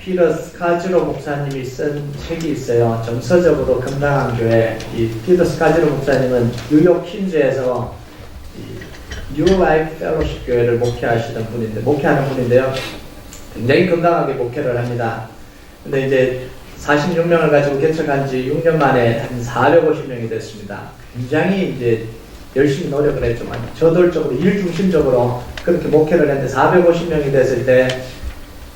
피터 스카지로 목사님이 쓴 책이 있어요. 정서적으로 건강한 교회. 이 피터 스카지로 목사님은 뉴욕 퀸즈에서 뉴 라이프 펠로십 교회를 목회하는 분인데요. 굉장히 건강하게 목회를 합니다. 근데 이제 46명을 가지고 개척한 지 6년 만에 한 450명이 됐습니다. 굉장히 이제 열심히 노력을 했지만 저돌적으로 일 중심적으로 그렇게 목회를 했는데 450명이 됐을 때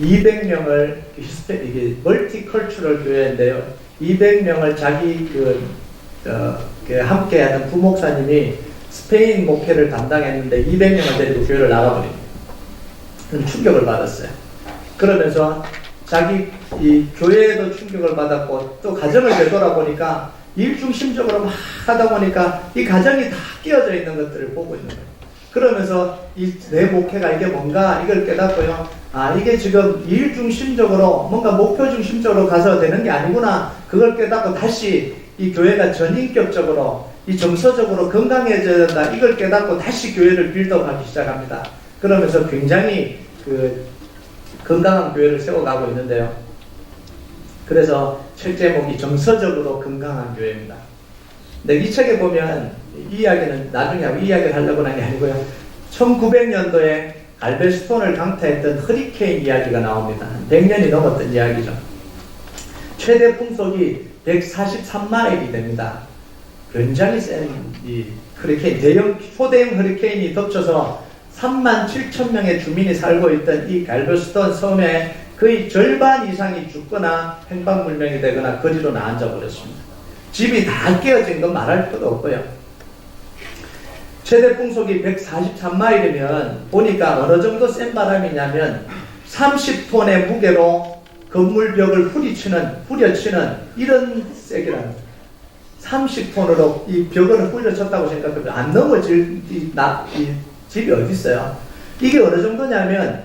200명을 이게 멀티컬처럴 교회인데요. 200명을 자기 함께하는 부목사님이 스페인 목회를 담당했는데 200명을 데리고 교회를 나가버립니다. 그럼 충격을 받았어요. 그러면서 자기 이 교회에도 충격을 받았고 또 가정을 되돌아보니까 일중심적으로 막 하다 보니까 이 가정이 다 끼어져 있는 것들을 보고 있는 거예요. 그러면서 이 내 목회가 이게 뭔가 이걸 깨닫고요. 아, 이게 지금 일중심적으로 뭔가 목표 중심적으로 가서 되는 게 아니구나. 그걸 깨닫고 다시 이 교회가 전인격적으로 이 정서적으로 건강해져야 된다. 이걸 깨닫고 다시 교회를 빌드업하기 시작합니다. 그러면서 굉장히 건강한 교회를 세워가고 있는데요. 그래서 책 제목이 정서적으로 건강한 교회입니다. 근데 이 책에 보면 이 이야기는 나중에 하고 이 이야기를 하려고 하는 게 아니고요. 1900년도에 갈베스톤을 강타했던 허리케인 이야기가 나옵니다. 100년이 넘었던 이야기죠. 최대 풍속이 143마일이 됩니다. 굉장히 센 이 허리케인, 초대형 허리케인이 덮쳐서 37,000명의 주민이 살고 있던 이 갈베스톤 섬에 거의 절반 이상이 죽거나 행방불명이 되거나 거지로 나앉아 버렸습니다. 집이 다 깨어진 건 말할 필요도 없고요. 최대 풍속이 143마일이면 보니까 어느 정도 센 바람이냐면 30톤의 무게로 건물 벽을 후려치는 이런 세기랍니다. 30톤으로 이 벽을 후려쳤다고 생각하면 안 넘어질 이 집이 어디 있어요? 이게 어느 정도냐면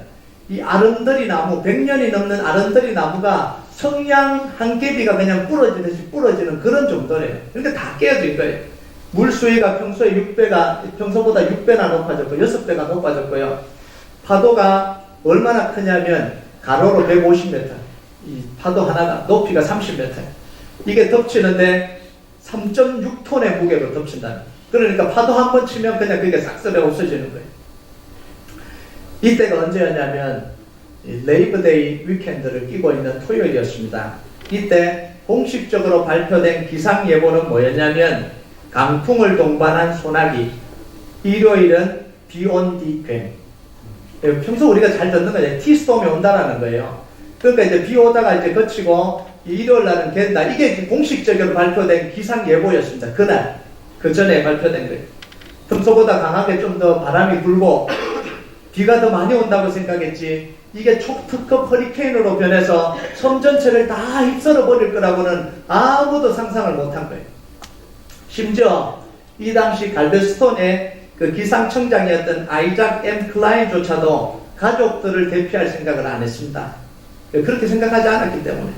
이 아름드리 나무, 100년이 넘는 아름드리 나무가 성냥 한 개비가 그냥 부러지듯이 부러지는 그런 정도래요. 그러니까 다 깨어진 거예요. 물 수위가 평소보다 6배나 높아졌고 6배가 높아졌고요. 파도가 얼마나 크냐면 가로로 150m, 이 파도 하나가 높이가 30m. 이게 덮치는데 3.6톤의 무게로 덮친다는. 그러니까 파도 한 번 치면 그냥 그게 싹쓸이 없어지는 거예요. 이때가 언제였냐면 레이버데이 위켄드를 끼고 있는 토요일이었습니다. 이때 공식적으로 발표된 기상예보는 뭐였냐면 강풍을 동반한 소나기, 일요일은 비온 뒤괭. 평소 우리가 잘 듣는 거예요. 티스톰이 온다라는 거예요. 그러니까 이제 비 오다가 이제 그치고 일요일 날은 갠다. 이게 공식적으로 발표된 기상예보였습니다. 그날, 그 전에 발표된 거예요. 평소보다 강하게 좀 더 바람이 불고 비가 더 많이 온다고 생각했지 이게 초특급 허리케인으로 변해서 섬 전체를 다 휩쓸어 버릴 거라고는 아무도 상상을 못한 거예요. 심지어 이 당시 갈베스톤의 그 기상청장이었던 아이작 M. 클라인조차도 가족들을 대피할 생각을 안 했습니다. 그렇게 생각하지 않았기 때문에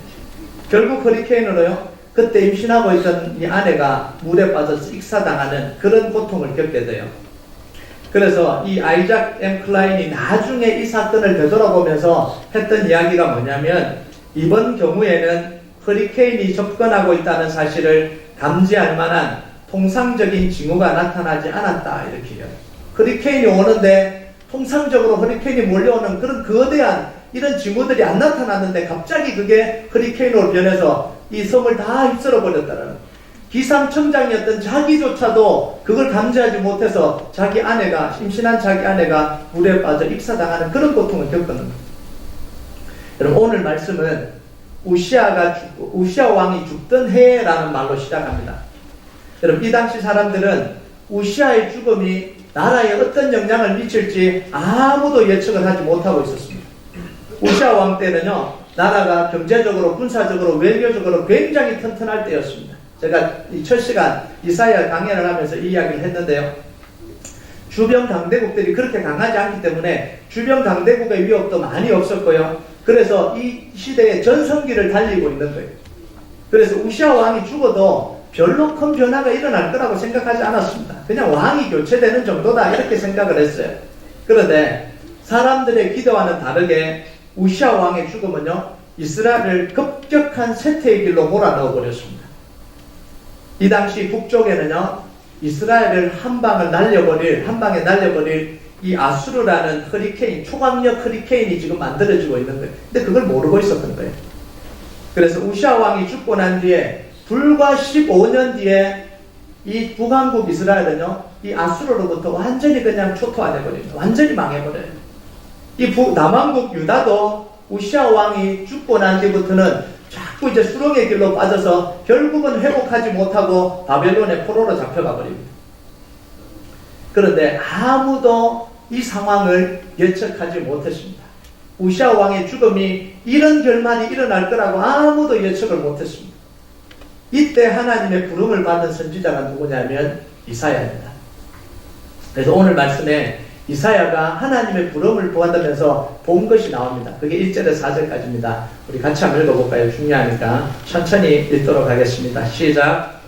결국 허리케인으로요, 그때 임신하고 있던 이 아내가 물에 빠져서 익사당하는 그런 고통을 겪게 돼요. 그래서 이 아이작 M. 클라인이 나중에 이 사건을 되돌아보면서 했던 이야기가 뭐냐면 이번 경우에는 허리케인이 접근하고 있다는 사실을 감지할 만한 통상적인 징후가 나타나지 않았다 이렇게 해요. 허리케인이 오는데 통상적으로 허리케인이 몰려오는 그런 거대한 이런 징후들이 안 나타났는데 갑자기 그게 허리케인으로 변해서 이 섬을 다 휩쓸어 버렸다는 기상청장이었던 자기조차도 그걸 감지하지 못해서 임신한 자기 아내가 물에 빠져 익사당하는 그런 고통을 겪는 겁니다. 여러분 오늘 말씀은 우시아 왕이 죽던 해라는 말로 시작합니다. 여러분 이 당시 사람들은 우시아의 죽음이 나라에 어떤 영향을 미칠지 아무도 예측을 하지 못하고 있었습니다. 우시아 왕 때는요, 나라가 경제적으로, 군사적으로, 외교적으로 굉장히 튼튼할 때였습니다. 제가 이 첫 시간 이사야 강연을 하면서 이 이야기를 했는데요. 주변 강대국들이 그렇게 강하지 않기 때문에 주변 강대국의 위협도 많이 없었고요. 그래서 이 시대에 전성기를 달리고 있는 거예요. 그래서 우시아 왕이 죽어도 별로 큰 변화가 일어날 거라고 생각하지 않았습니다. 그냥 왕이 교체되는 정도다 이렇게 생각을 했어요. 그런데 사람들의 기대와는 다르게 우시아 왕의 죽음은요, 이스라엘을 급격한 쇠퇴의 길로 몰아넣어 버렸습니다. 이 당시 북쪽에는요, 이스라엘을 한 방에 날려버릴 이 아수르라는 허리케인, 초강력 허리케인이 지금 만들어지고 있는 거예요. 근데 그걸 모르고 있었던 거예요. 그래서 우시아 왕이 죽고 난 뒤에 불과 15년 뒤에 이 북왕국 이스라엘은요, 이 아수르로부터 완전히 그냥 초토화돼 버립니다. 완전히 망해버려요. 이 남왕국 유다도 우시아 왕이 죽고 난 뒤부터는 자꾸 이제 수렁의 길로 빠져서 결국은 회복하지 못하고 바벨론의 포로로 잡혀가 버립니다. 그런데 아무도 이 상황을 예측하지 못했습니다. 우시아 왕의 죽음이 이런 결말이 일어날 거라고 아무도 예측을 못했습니다. 이때 하나님의 부름을 받은 선지자가 누구냐면 이사야입니다. 그래서 오늘 말씀에 이사야가 하나님의 부름을 받으면서 본 것이 나옵니다. 그게 1절에서 4절까지입니다. 우리 같이 한번 읽어볼까요? 중요하니까 천천히 읽도록 하겠습니다. 시작.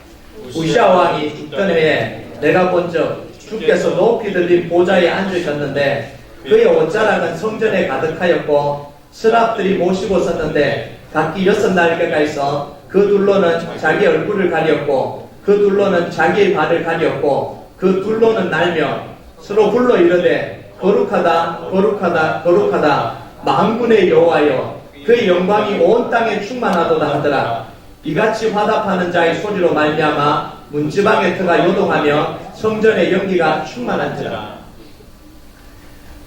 우시아 왕이 죽던 해에 내가 본즉 주께서 높이 들린 보좌에 앉으셨는데 그의 옷자락은 성전에 가득하였고 스랍들이 모시고 섰는데 각기 6날개가 있어 그 둘로는 자기 얼굴을 가렸고 그 둘로는 자기의 발을 가렸고 그 둘로는 날며 서로 불러 이르되 거룩하다 거룩하다 거룩하다 만군의 여호와여 그의 영광이 온 땅에 충만하도다 하더라. 이같이 화답하는 자의 소리로 말미암아 문지방의 터가 요동하며 성전의 연기가 충만한지라.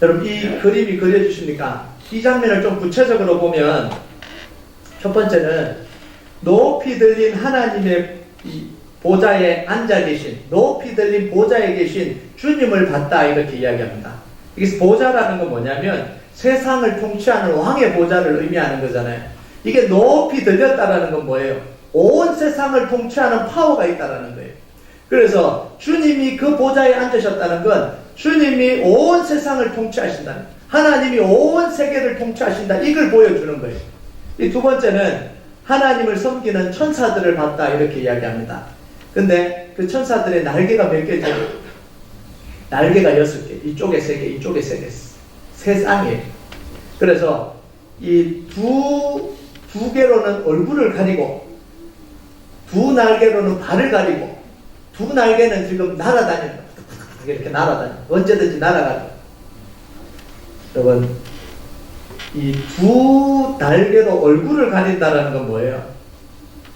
여러분, 이 그림이 그려주십니까? 이 장면을 좀 구체적으로 보면 첫 번째는 높이 들린 하나님의 이 보좌에 앉아 계신, 높이 들린 보좌에 계신 주님을 봤다, 이렇게 이야기합니다. 이게 보좌라는 건 뭐냐면 세상을 통치하는 왕의 보좌를 의미하는 거잖아요. 이게 높이 들렸다라는 건 뭐예요? 온 세상을 통치하는 파워가 있다라는 거예요. 그래서 주님이 그 보좌에 앉으셨다는 건 주님이 온 세상을 통치하신다는, 하나님이 온 세계를 통치하신다, 이걸 보여주는 거예요. 이 두 번째는 하나님을 섬기는 천사들을 봤다, 이렇게 이야기합니다. 근데 그 천사들의 날개가 몇 개죠? 날개가 6개. 이쪽에 3개, 이쪽에 3개. 세 쌍이에요. 그래서 이 두 개로는 얼굴을 가리고, 두 날개로는 발을 가리고, 두 날개는 지금 날아다닌다. 이렇게 날아다닌다. 언제든지 날아가죠. 여러분, 이 두 날개로 얼굴을 가린다는 건 뭐예요?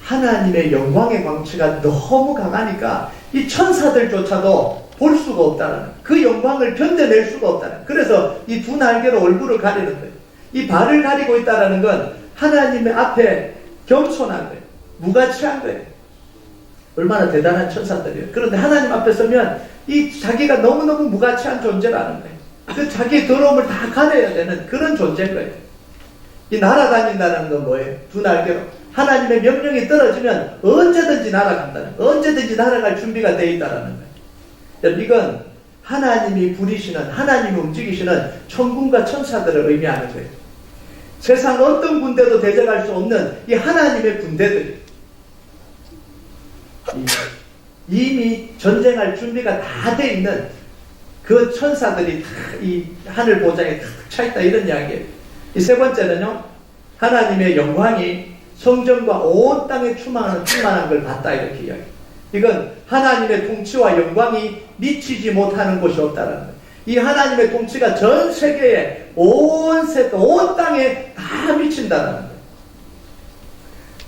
하나님의 영광의 광채가 너무 강하니까 이 천사들조차도 볼 수가 없다는, 그 영광을 견뎌낼 수가 없다는, 그래서 이 두 날개로 얼굴을 가리는 거예요. 이 발을 가리고 있다는 건 하나님의 앞에 겸손한 거예요. 무가치한 거예요. 얼마나 대단한 천사들이에요. 그런데 하나님 앞에 서면 이 자기가 너무너무 무가치한 존재라는 거예요. 그 자기의 더러움을 다 가려야 되는 그런 존재인 거예요. 이 날아다닌다는 건 뭐예요? 두 날개로. 하나님의 명령이 떨어지면 언제든지 날아간다는, 언제든지 날아갈 준비가 되어 있다는 거예요. 여러분, 이건 하나님이 부리시는, 하나님이 움직이시는 천군과 천사들을 의미하는 거예요. 세상 어떤 군대도 대적할 수 없는 이 하나님의 군대들, 이미 전쟁할 준비가 다 돼 있는 그 천사들이 다 이 하늘 보좌에 탁 차있다, 이런 이야기예요. 이 세 번째는요, 하나님의 영광이 성전과 온 땅에 충만한 걸 봤다, 이렇게 이야기해요. 이건 하나님의 통치와 영광이 미치지 못하는 곳이 없다는 거예요. 이 하나님의 통치가 전 세계에, 온 땅에 다 미친다는 거예요.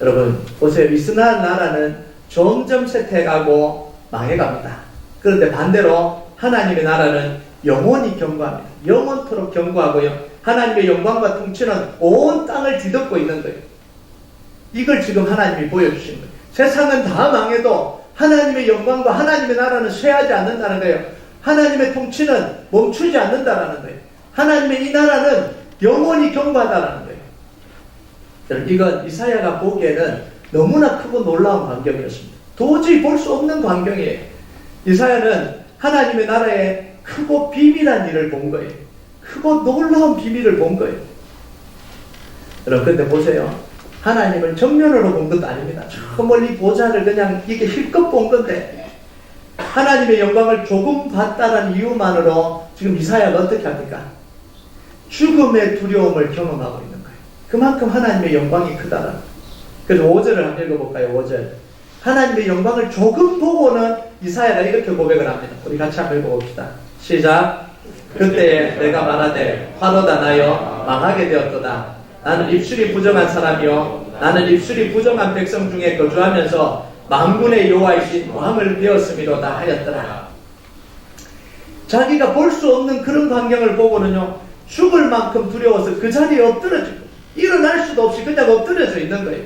여러분, 보세요. 이스라엘 나라는 점점 쇠퇴해가고 망해갑니다. 그런데 반대로 하나님의 나라는 영원히 견고합니다. 영원토록 견고하고요. 하나님의 영광과 통치는 온 땅을 뒤덮고 있는 거예요. 이걸 지금 하나님이 보여주신 거예요. 세상은 다 망해도 하나님의 영광과 하나님의 나라는 쇠하지 않는다는 거예요. 하나님의 통치는 멈추지 않는다는 거예요. 하나님의 이 나라는 영원히 견고하다는 거예요. 여러분, 이건 이사야가 보기에는 너무나 크고 놀라운 광경이었습니다. 도저히 볼 수 없는 광경이에요. 이사야는 하나님의 나라에 크고 비밀한 일을 본 거예요. 크고 놀라운 비밀을 본 거예요. 여러분, 근데 보세요. 하나님을 정면으로 본 것도 아닙니다. 저 멀리 보좌를 그냥 이게 힐끗 본 건데, 하나님의 영광을 조금 봤다는 이유만으로 지금 이사야가 어떻게 합니까? 죽음의 두려움을 경험하고 있는 거예요. 그만큼 하나님의 영광이 크다는. 그래서 5절을 한번 읽어볼까요? 5절. 하나님의 영광을 조금 보고는 이사야가 이렇게 고백을 합니다. 우리 같이 한번 읽어봅시다. 시작. 그때에 내가 말하되 화로다 나여 망하게 되었도다. 나는 입술이 부정한 사람이요 나는 입술이 부정한 백성 중에 거주하면서 만군의 여호와이신 왕을 배웠음이로다 하였더라. 자기가 볼 수 없는 그런 광경을 보고는요, 죽을 만큼 두려워서 그 자리에 엎드려지고 일어날 수도 없이 그냥 엎드려져 있는 거예요.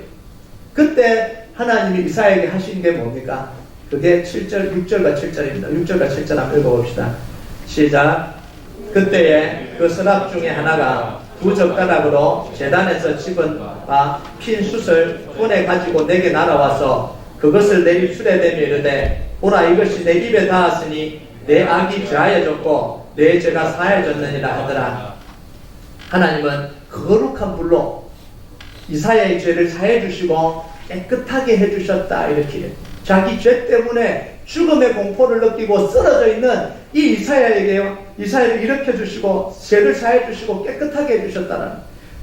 그때 하나님이 이사야에게 하신 게 뭡니까? 그게 7절, 6절과 7절입니다. 6절과 7절 한번 읽어봅시다. 시작. 그때에 그 서랍 중에 하나가 두 젓가락으로 제단에서 집은 바 핀 숯을 손에 가지고 내게 날아와서 그것을 내 입술에 대며 이르되 보라 이것이 내 입에 닿았으니 내 악이 죄하여졌고 내 죄가 사하여졌느니라 하더라. 하나님은 거룩한 불로 이사야의 죄를 사해 주시고 깨끗하게 해주셨다. 이렇게 자기 죄 때문에 죽음의 공포를 느끼고 쓰러져 있는 이 이사야에게요, 이사야를 일으켜 주시고 죄를 사해 주시고 깨끗하게 해주셨다는,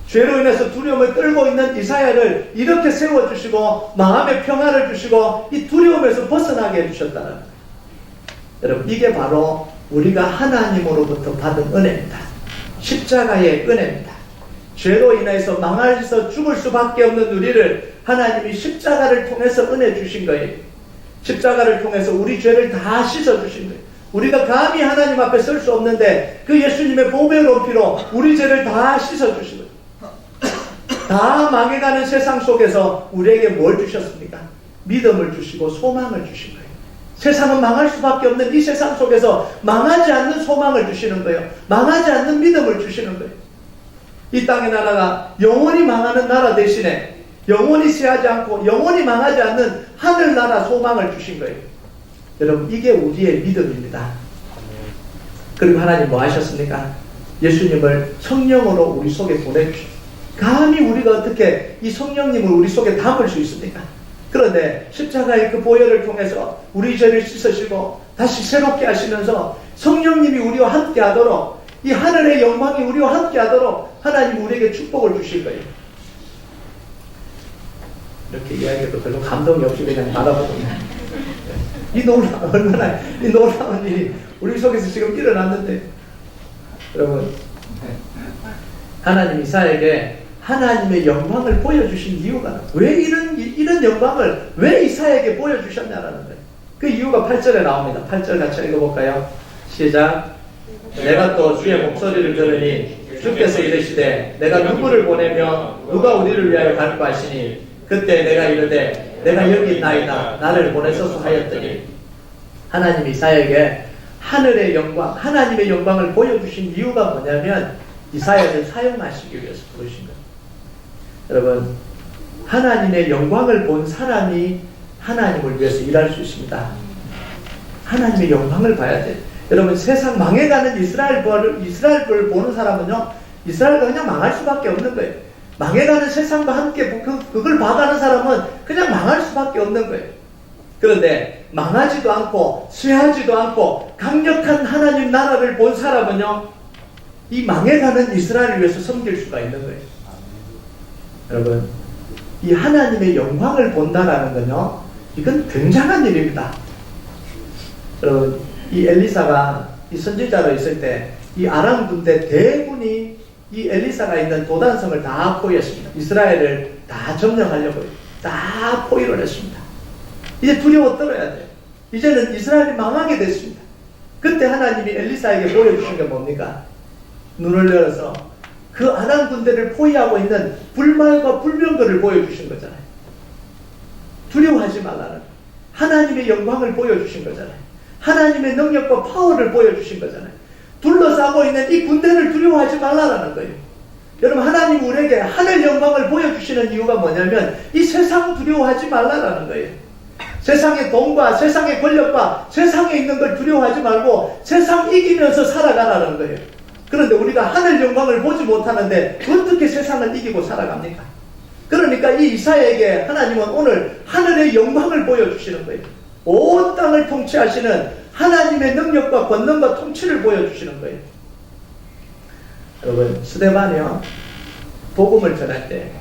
죄로 인해서 두려움을 떨고 있는 이사야를 이렇게 세워주시고 마음의 평화를 주시고 이 두려움에서 벗어나게 해주셨다는. 여러분, 이게 바로 우리가 하나님으로부터 받은 은혜입니다. 십자가의 은혜입니다. 죄로 인해서 망해서 죽을 수밖에 없는 우리를 하나님이 십자가를 통해서 은혜 주신 거예요. 십자가를 통해서 우리 죄를 다 씻어주신 거예요. 우리가 감히 하나님 앞에 설 수 없는데 그 예수님의 보배로운 피로 우리 죄를 다 씻어주신 거예요. 다 망해가는 세상 속에서 우리에게 뭘 주셨습니까? 믿음을 주시고 소망을 주신 거예요. 세상은 망할 수밖에 없는 이 세상 속에서 망하지 않는 소망을 주시는 거예요. 망하지 않는 믿음을 주시는 거예요. 이 땅의 나라가 영원히 망하는 나라 대신에 영원히 쇠하지 않고 영원히 망하지 않는 하늘나라 소망을 주신 거예요. 여러분, 이게 우리의 믿음입니다. 그리고 하나님 뭐 하셨습니까? 예수님을 성령으로 우리 속에 보내주셨어요. 감히 우리가 어떻게 이 성령님을 우리 속에 담을 수 있습니까? 그런데 십자가의 그 보혈을 통해서 우리 죄를 씻으시고 다시 새롭게 하시면서 성령님이 우리와 함께 하도록, 이 하늘의 영광이 우리와 함께 하도록 하나님 우리에게 축복을 주실 거예요. 이렇게 이야기해도 별로 감동이 없이 그냥 바라보고 있는, 이 놀라운 일이 우리 속에서 지금 일어났는데, 여러분, 하나님 이사야에게 하나님의 영광을 보여주신 이유가, 왜 이런 영광을 왜 이사야에게 보여주셨냐라는 거예요. 그 이유가 8절에 나옵니다. 8절 같이 읽어볼까요? 시작. 내가 또 주의 목소리를 들으니 주께서 이르시되 내가 누구를 보내며 누가 우리를 위하여 갈까 하시니 그때 내가 이르되 내가 여기 있나이다 나를 보내소서 하였더니, 하나님 이사야에게 하늘의 영광, 하나님의 영광을 보여주신 이유가 뭐냐면 이사야를 사용하시기 위해서 부르신 거예요. 여러분, 하나님의 영광을 본 사람이 하나님을 위해서 일할 수 있습니다. 하나님의 영광을 봐야 돼요. 여러분, 세상 망해가는 이스라엘을 보는 사람은요, 이스라엘과 그냥 망할 수밖에 없는 거예요. 망해가는 세상과 함께 그걸 봐가는 사람은 그냥 망할 수밖에 없는 거예요. 그런데 망하지도 않고 쇠하지도 않고 강력한 하나님 나라를 본 사람은요, 이 망해가는 이스라엘을 위해서 섬길 수가 있는 거예요. 여러분, 이 하나님의 영광을 본다라는 건요, 이건 굉장한 일입니다. 여러분, 이 엘리사가 이 선지자로 있을 때 이 아람 군대 대군이 이 엘리사가 있는 도단성을 다 포위했습니다. 이스라엘을 다 점령하려고 다 포위를 했습니다. 이제 두려워 떨어야 돼요. 이제는 이스라엘이 망하게 됐습니다. 그때 하나님이 엘리사에게 보여주신 게 뭡니까? 눈을 열어서 그 아람 군대를 포위하고 있는 불말과 불명거를 보여주신 거잖아요. 두려워하지 말라는, 하나님의 영광을 보여주신 거잖아요. 하나님의 능력과 파워를 보여주신 거잖아요. 둘러싸고 있는 이 군대를 두려워하지 말라라는 거예요. 여러분, 하나님 우리에게 하늘 영광을 보여주시는 이유가 뭐냐면 이 세상 두려워하지 말라라는 거예요. 세상의 돈과 세상의 권력과 세상에 있는 걸 두려워하지 말고 세상 이기면서 살아가라는 거예요. 그런데 우리가 하늘 영광을 보지 못하는데 어떻게 세상을 이기고 살아갑니까? 그러니까 이 이사야에게 하나님은 오늘 하늘의 영광을 보여주시는 거예요. 온 땅을 통치하시는 하나님의 능력과 권능과 통치를 보여주시는 거예요. 여러분, 스데반이요, 복음을 전할 때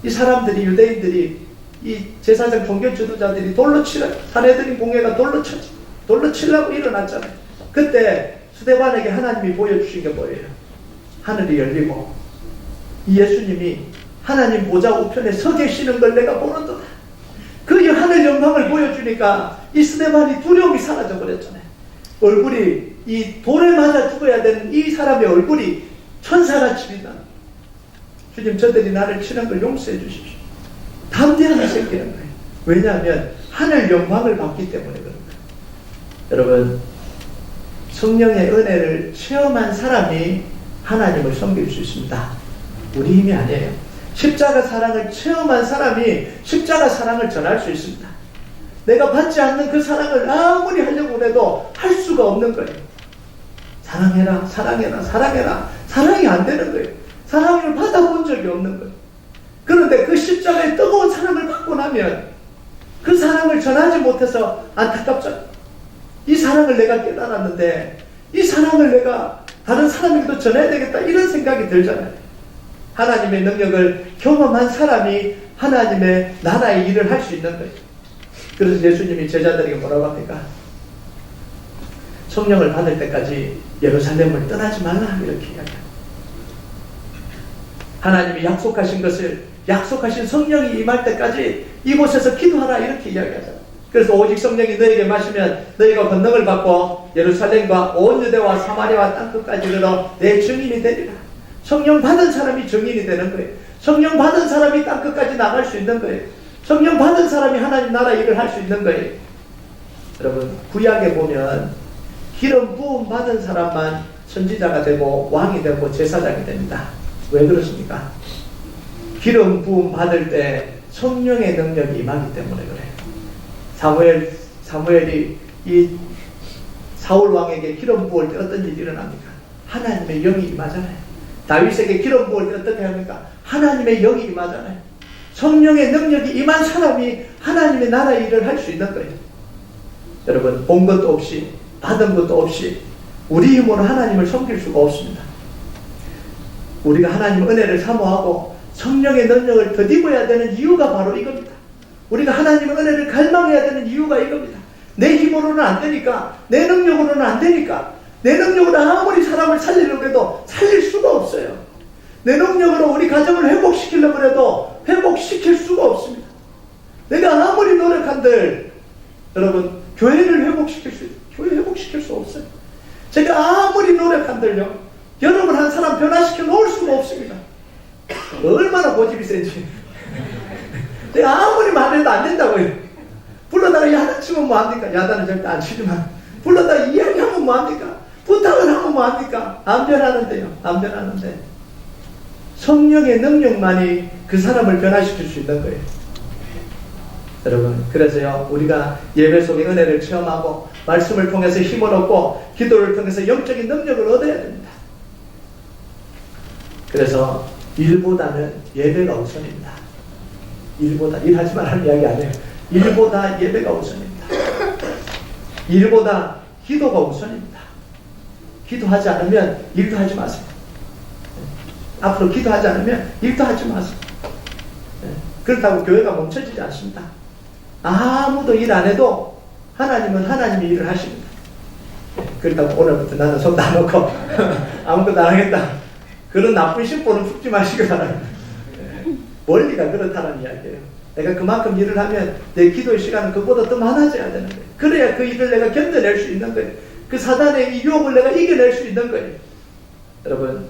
이 사람들이, 유대인들이, 이 제사장 종교 지도자들이 돌로 치라, 사내들인 공회가 돌로 치려고 일어났잖아요. 그때 스데반에게 하나님이 보여주신 게 뭐예요? 하늘이 열리고 이 예수님이 하나님 보좌 우편에 서 계시는 걸 내가 보는도다. 그 하늘 영광을 보여주니까 이 스데반이 두려움이 사라져 버렸잖아요. 얼굴이, 이 돌에 맞아 죽어야 되는 이 사람의 얼굴이 천사같이 빛나는, 주님 저들이 나를 치는 걸 용서해 주십시오. 담대함이 생기는 거예요. 왜냐하면 하늘 영광을 받기 때문에 그런 거예요. 여러분, 성령의 은혜를 체험한 사람이 하나님을 섬길 수 있습니다. 우리 힘이 아니에요. 십자가 사랑을 체험한 사람이 십자가 사랑을 전할 수 있습니다. 내가 받지 않는 그 사랑을 아무리 하려고 해도 할 수가 없는 거예요. 사랑해라, 사랑해라, 사랑해라. 사랑이 안 되는 거예요. 사랑을 받아본 적이 없는 거예요. 그런데 그 십자가의 뜨거운 사랑을 받고 나면 그 사랑을 전하지 못해서 안타깝잖아요. 이 사랑을 내가 깨달았는데 이 사랑을 내가 다른 사람에게도 전해야 되겠다, 이런 생각이 들잖아요. 하나님의 능력을 경험한 사람이 하나님의 나라의 일을 할 수 있는 거예요. 그래서 예수님이 제자들에게 뭐라고 합니까? 성령을 받을 때까지 예루살렘을 떠나지 말라, 이렇게 이야기합니다. 하나님이 약속하신 것을, 약속하신 성령이 임할 때까지 이곳에서 기도하라, 이렇게 이야기하잖아요. 그래서 오직 성령이 너에게 마시면 너희가 권능을 받고 예루살렘과 온 유대와 사마리아와 땅끝까지 이르러 내 증인이 되리라. 성령 받은 사람이 증인이 되는 거예요. 성령 받은 사람이 땅끝까지 나갈 수 있는 거예요. 성령 받은 사람이 하나님 나라 일을 할 수 있는 거예요. 여러분, 구약에 보면 기름 부음 받은 사람만 선지자가 되고 왕이 되고 제사장이 됩니다. 왜 그렇습니까? 기름 부음 받을 때 성령의 능력이 임하기 때문에 그래요. 사무엘이 이 사울 왕에게 기름 부을 때 어떤 일이 일어납니까? 하나님의 영이 임하잖아요. 다윗에게 기름 부을 때 어떻게 합니까? 하나님의 영이 임하잖아요. 성령의 능력이 임한 사람이 하나님의 나라 일을 할 수 있는 거예요. 여러분, 본 것도 없이 받은 것도 없이 우리 힘으로 하나님을 섬길 수가 없습니다. 우리가 하나님의 은혜를 사모하고 성령의 능력을 덧입어야 되는 이유가 바로 이겁니다. 우리가 하나님의 은혜를 갈망해야 되는 이유가 이겁니다. 내 힘으로는 안 되니까, 내 능력으로는 안 되니까, 내 능력으로 아무리 사람을 살리려고 해도 살릴 수가 없어요. 내 능력으로 우리 가정을 회복시키려고 해도 회복시킬 수가 없습니다. 내가 아무리 노력한들, 여러분, 교회를 회복시킬 수 없어요. 제가 아무리 노력한들요, 여러분 한 사람 변화시켜 놓을 수가 없습니다. 얼마나 고집이 센지. 내가 아무리 말해도 안 된다고요. 불러다가 야단 치면 뭐합니까? 야단은 절대 안 치지만 불러다가 이야기하면 뭐합니까? 부탁을 하면 뭐합니까? 안 변하는데요. 안 변하는데 성령의 능력만이 그 사람을 변화시킬 수 있는 거예요. 여러분, 그래서요, 우리가 예배 속의 은혜를 체험하고 말씀을 통해서 힘을 얻고 기도를 통해서 영적인 능력을 얻어야 됩니다. 그래서 일보다는 예배가 우선입니다. 일하지 말라는 이야기 아니에요. 일보다 예배가 우선입니다. 일보다 기도가 우선입니다. 기도하지 않으면 일도 하지 마세요. 앞으로 기도하지 않으면 일도 하지 마세요. 그렇다고 교회가 멈춰지지 않습니다. 아무도 일 안 해도 하나님은 하나님이 일을 하십니다. 그렇다고 오늘부터 나는 손도 안 놓고 아무것도 안 하겠다, 그런 나쁜 심보는 품지 마시기 바랍니다. 원리가 그렇다는 이야기예요. 내가 그만큼 일을 하면 내 기도의 시간은 그보다 더 많아져야 되는 거예요. 그래야 그 일을 내가 견뎌낼 수 있는 거예요. 그 사단의 이 유혹을 내가 이겨낼 수 있는 거예요. 여러분,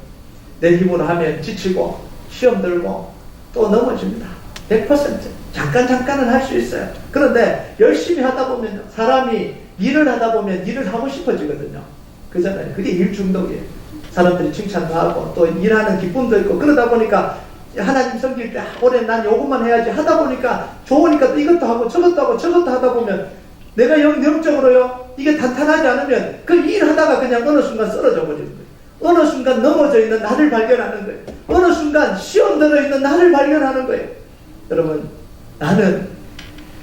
내 힘으로 하면 지치고 시험 들고 또 넘어집니다. 100% 잠깐은 할 수 있어요. 그런데 열심히 하다 보면, 사람이 일을 하다 보면 일을 하고 싶어지거든요. 그잖아요. 그게 일 중독이에요. 사람들이 칭찬도 하고 또 일하는 기쁨도 있고, 그러다 보니까 하나님 섬길 때 올해 난 요것만 해야지 하다 보니까 좋으니까 또 이것도 하고 저것도 하다 보면 내가 영적으로요, 이게 탄탄하지 않으면 그 일하다가 그냥 어느 순간 쓰러져 버리는 거예요. 어느 순간 넘어져 있는 나를 발견하는 거예요. 어느 순간 시험 들어있는 나를 발견하는 거예요. 여러분, 나는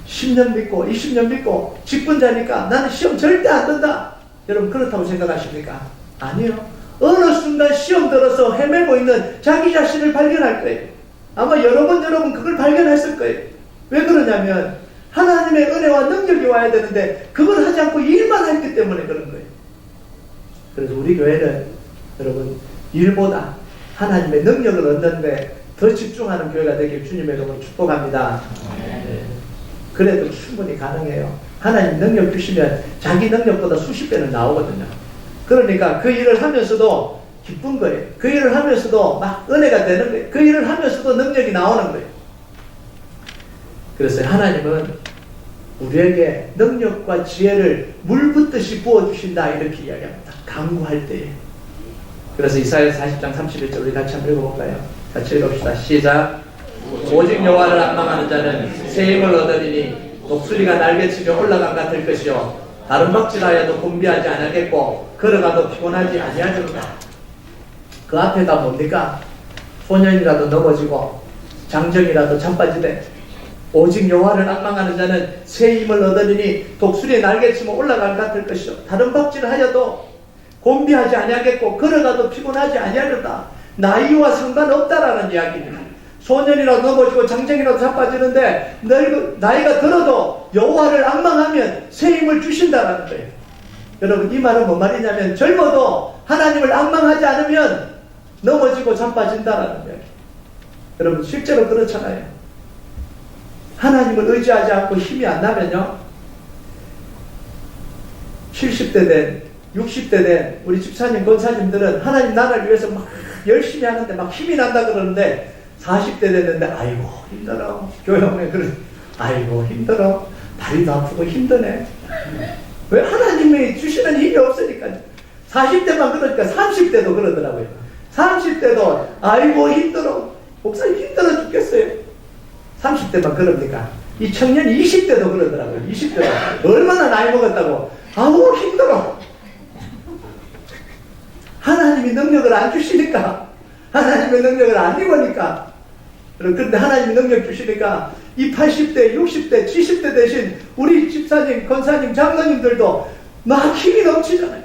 10년 믿고 20년 믿고 직분자니까 나는 시험 절대 안 든다, 여러분 그렇다고 생각하십니까? 아니요. 어느 순간 시험 들어서 헤매고 있는 자기 자신을 발견할 거예요. 아마 여러분 그걸 발견했을 거예요. 왜 그러냐면 하나님의 은혜와 능력이 와야 되는데 그걸 하지 않고 일만 했기 때문에 그런 거예요. 그래서 우리 교회는 여러분 일보다 하나님의 능력을 얻는 데 더 집중하는 교회가 되길 주님의 이름으로 축복합니다. 네. 그래도 충분히 가능해요. 하나님 능력 주시면 자기 능력보다 수십 배는 나오거든요. 그러니까 그 일을 하면서도 기쁜 거예요. 그 일을 하면서도 막 은혜가 되는 거예요. 그 일을 하면서도 능력이 나오는 거예요. 그래서 하나님은 우리에게 능력과 지혜를 물 붓듯이 부어주신다 이렇게 이야기합니다. 간구할 때에. 그래서 이사야 40장 31절 우리 같이 한번 읽어볼까요? 같이 읽읍시다. 시작. 오직 여호와를 앙망하는 자는 새 힘을 얻으리니 독수리가 날개치며 올라간 같을 것이요 다른 박질하여도 곤비하지 아니하겠고 걸어가도 피곤하지 아니하리로다. 그 앞에가 뭡니까? 소년이라도 넘어지고 장정이라도 자빠지되 오직 여호와를 앙망하는 자는 새 힘을 얻으리니 독수리의 날개치며 올라간 같을 것이요 다른 박질하여도 곤비하지 아니하겠고 걸어가도 피곤하지 아니하리로다. 나이와 상관없다라는 이야기입니다. 소년이라도 넘어지고 장정이라도 자빠지는데 나이가 들어도 여호와를 앙망하면 새 힘을 주신다라는 거예요. 여러분 이 말은 뭔 말이냐면 젊어도 하나님을 앙망하지 않으면 넘어지고 자빠진다라는 거예요. 여러분 실제로 그렇잖아요. 하나님을 의지하지 않고 힘이 안 나면요 70대 된 60대 된 우리 집사님 권사님들은 하나님 나라를 위해서 막 열심히 하는데 막 힘이 난다 그러는데 40대 됐는데 아이고 힘들어. 교회 오면 그래 아이고 힘들어. 다리도 아프고 힘드네. 왜? 하나님이 주시는 힘이 없으니까. 40대만 그러니까 30대도 그러더라고요. 30대도 아이고 힘들어. 목사님 힘들어 죽겠어요. 30대만 그럽니까? 이 청년 20대도 그러더라고요. 20대도 얼마나 나이 먹었다고 아우 힘들어. 하나님이 능력을 안 주시니까, 하나님의 능력을 안 입으니까. 그런데 하나님이 능력 주시니까 이 80대, 60대, 70대 대신 우리 집사님, 권사님, 장로님들도 막 힘이 넘치잖아요.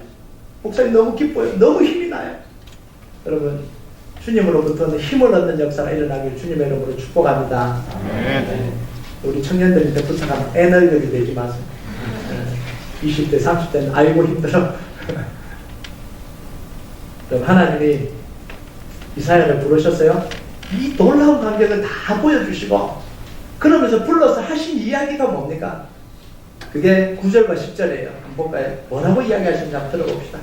목사님 너무 기뻐요. 너무 힘이 나요. 여러분 주님으로부터는 힘을 얻는 역사가 일어나길 주님의 이름으로 축복합니다. 네. 우리 청년들인데 부탁하면 에너지가 되지 마세요. 20대, 30대는 아이고 힘들어. 그럼 하나님이 이사야를 부르셨어요. 이 놀라운 감격을 다 보여주시고 그러면서 불러서 하신 이야기가 뭡니까? 그게 9절과 10절이에요. 한번 볼까요? 뭐라고 이야기하시는지 한번 들어봅시다.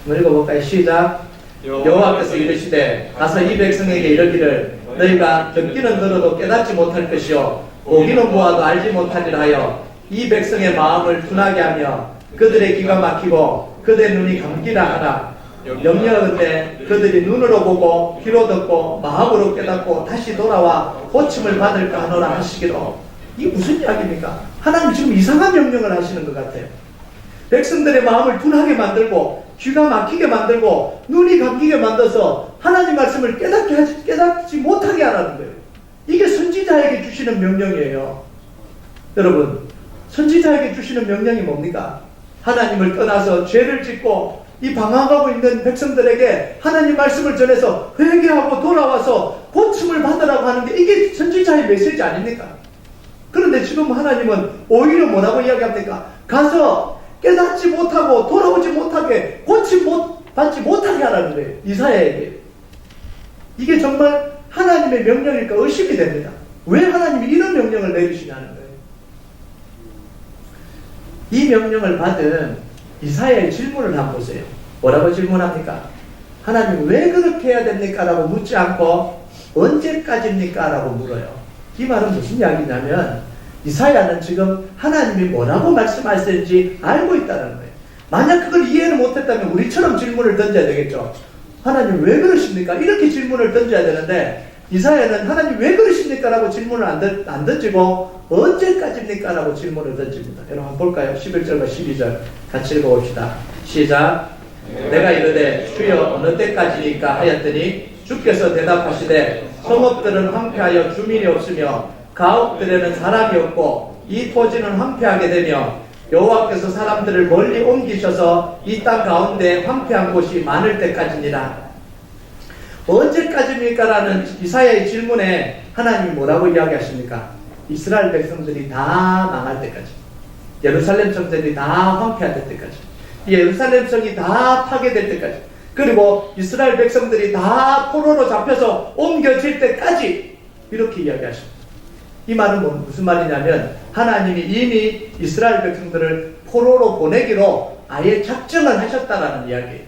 한번 읽어볼까요? 시작. 여호와께서 이르시되 가서 이 백성에게 이르기를 너희가 듣기는 들어도 깨닫지 못할 것이요 보기는 보아도 알지 못하리라 하여 이 백성의 마음을 둔하게 하며 그들의 귀가 막히고 그들의 눈이 감기라 하라. 염려하건대 그들이 눈으로 보고 귀로 듣고 마음으로 깨닫고 다시 돌아와 고침을 받을까 하노라 하시기로. 이게 무슨 이야기입니까? 하나님 지금 이상한 명령을 하시는 것 같아요. 백성들의 마음을 둔하게 만들고 귀가 막히게 만들고 눈이 감기게 만들어서 하나님 말씀을 깨닫지 못하게 하라는 거예요. 이게 선지자에게 주시는 명령이에요. 여러분 선지자에게 주시는 명령이 뭡니까? 하나님을 떠나서 죄를 짓고 이 방황하고 있는 백성들에게 하나님 말씀을 전해서 회개하고 돌아와서 고침을 받으라고 하는 게 이게 선지자의 메시지 아닙니까? 그런데 지금 하나님은 오히려 뭐라고 이야기합니까? 가서 깨닫지 못하고 돌아오지 못하게 고침 받지 못하게 하라는 거예요. 이사야에게. 이게 정말 하나님의 명령일까 의심이 됩니다. 왜 하나님이 이런 명령을 내리시냐는 거예요. 이 명령을 받은 이사야의 질문을 한번 보세요. 뭐라고 질문합니까? 하나님 왜 그렇게 해야 됩니까? 라고 묻지 않고 언제까지입니까? 라고 물어요. 이 말은 무슨 이야기냐면 이사야는 지금 하나님이 뭐라고 말씀하시는지 알고 있다는 거예요. 만약 그걸 이해를 못했다면 우리처럼 질문을 던져야 되겠죠. 하나님 왜 그러십니까? 이렇게 질문을 던져야 되는데 이사야는 하나님 왜 그러십니까? 라고 질문을 안 던지고 언제까지입니까? 라고 질문을 던집니다. 여러분 한번 볼까요? 11절과 12절 같이 읽어봅시다. 시작. 내가 이르되 주여 어느 때까지니까 하였더니 주께서 대답하시되 성읍들은 황폐하여 주민이 없으며 가옥들에는 사람이 없고 이 토지는 황폐하게 되며 여호와께서 사람들을 멀리 옮기셔서 이 땅 가운데 황폐한 곳이 많을 때까지니라. 언제까지입니까? 라는 이사야의 질문에 하나님이 뭐라고 이야기하십니까? 이스라엘 백성들이 다 망할 때까지, 예루살렘 성전이 다 황폐할 때까지, 예루살렘 성이 다 파괴될 때까지, 그리고 이스라엘 백성들이 다 포로로 잡혀서 옮겨질 때까지 이렇게 이야기하십니다. 이 말은 무슨 말이냐면 하나님이 이미 이스라엘 백성들을 포로로 보내기로 아예 작정을 하셨다라는 이야기예요.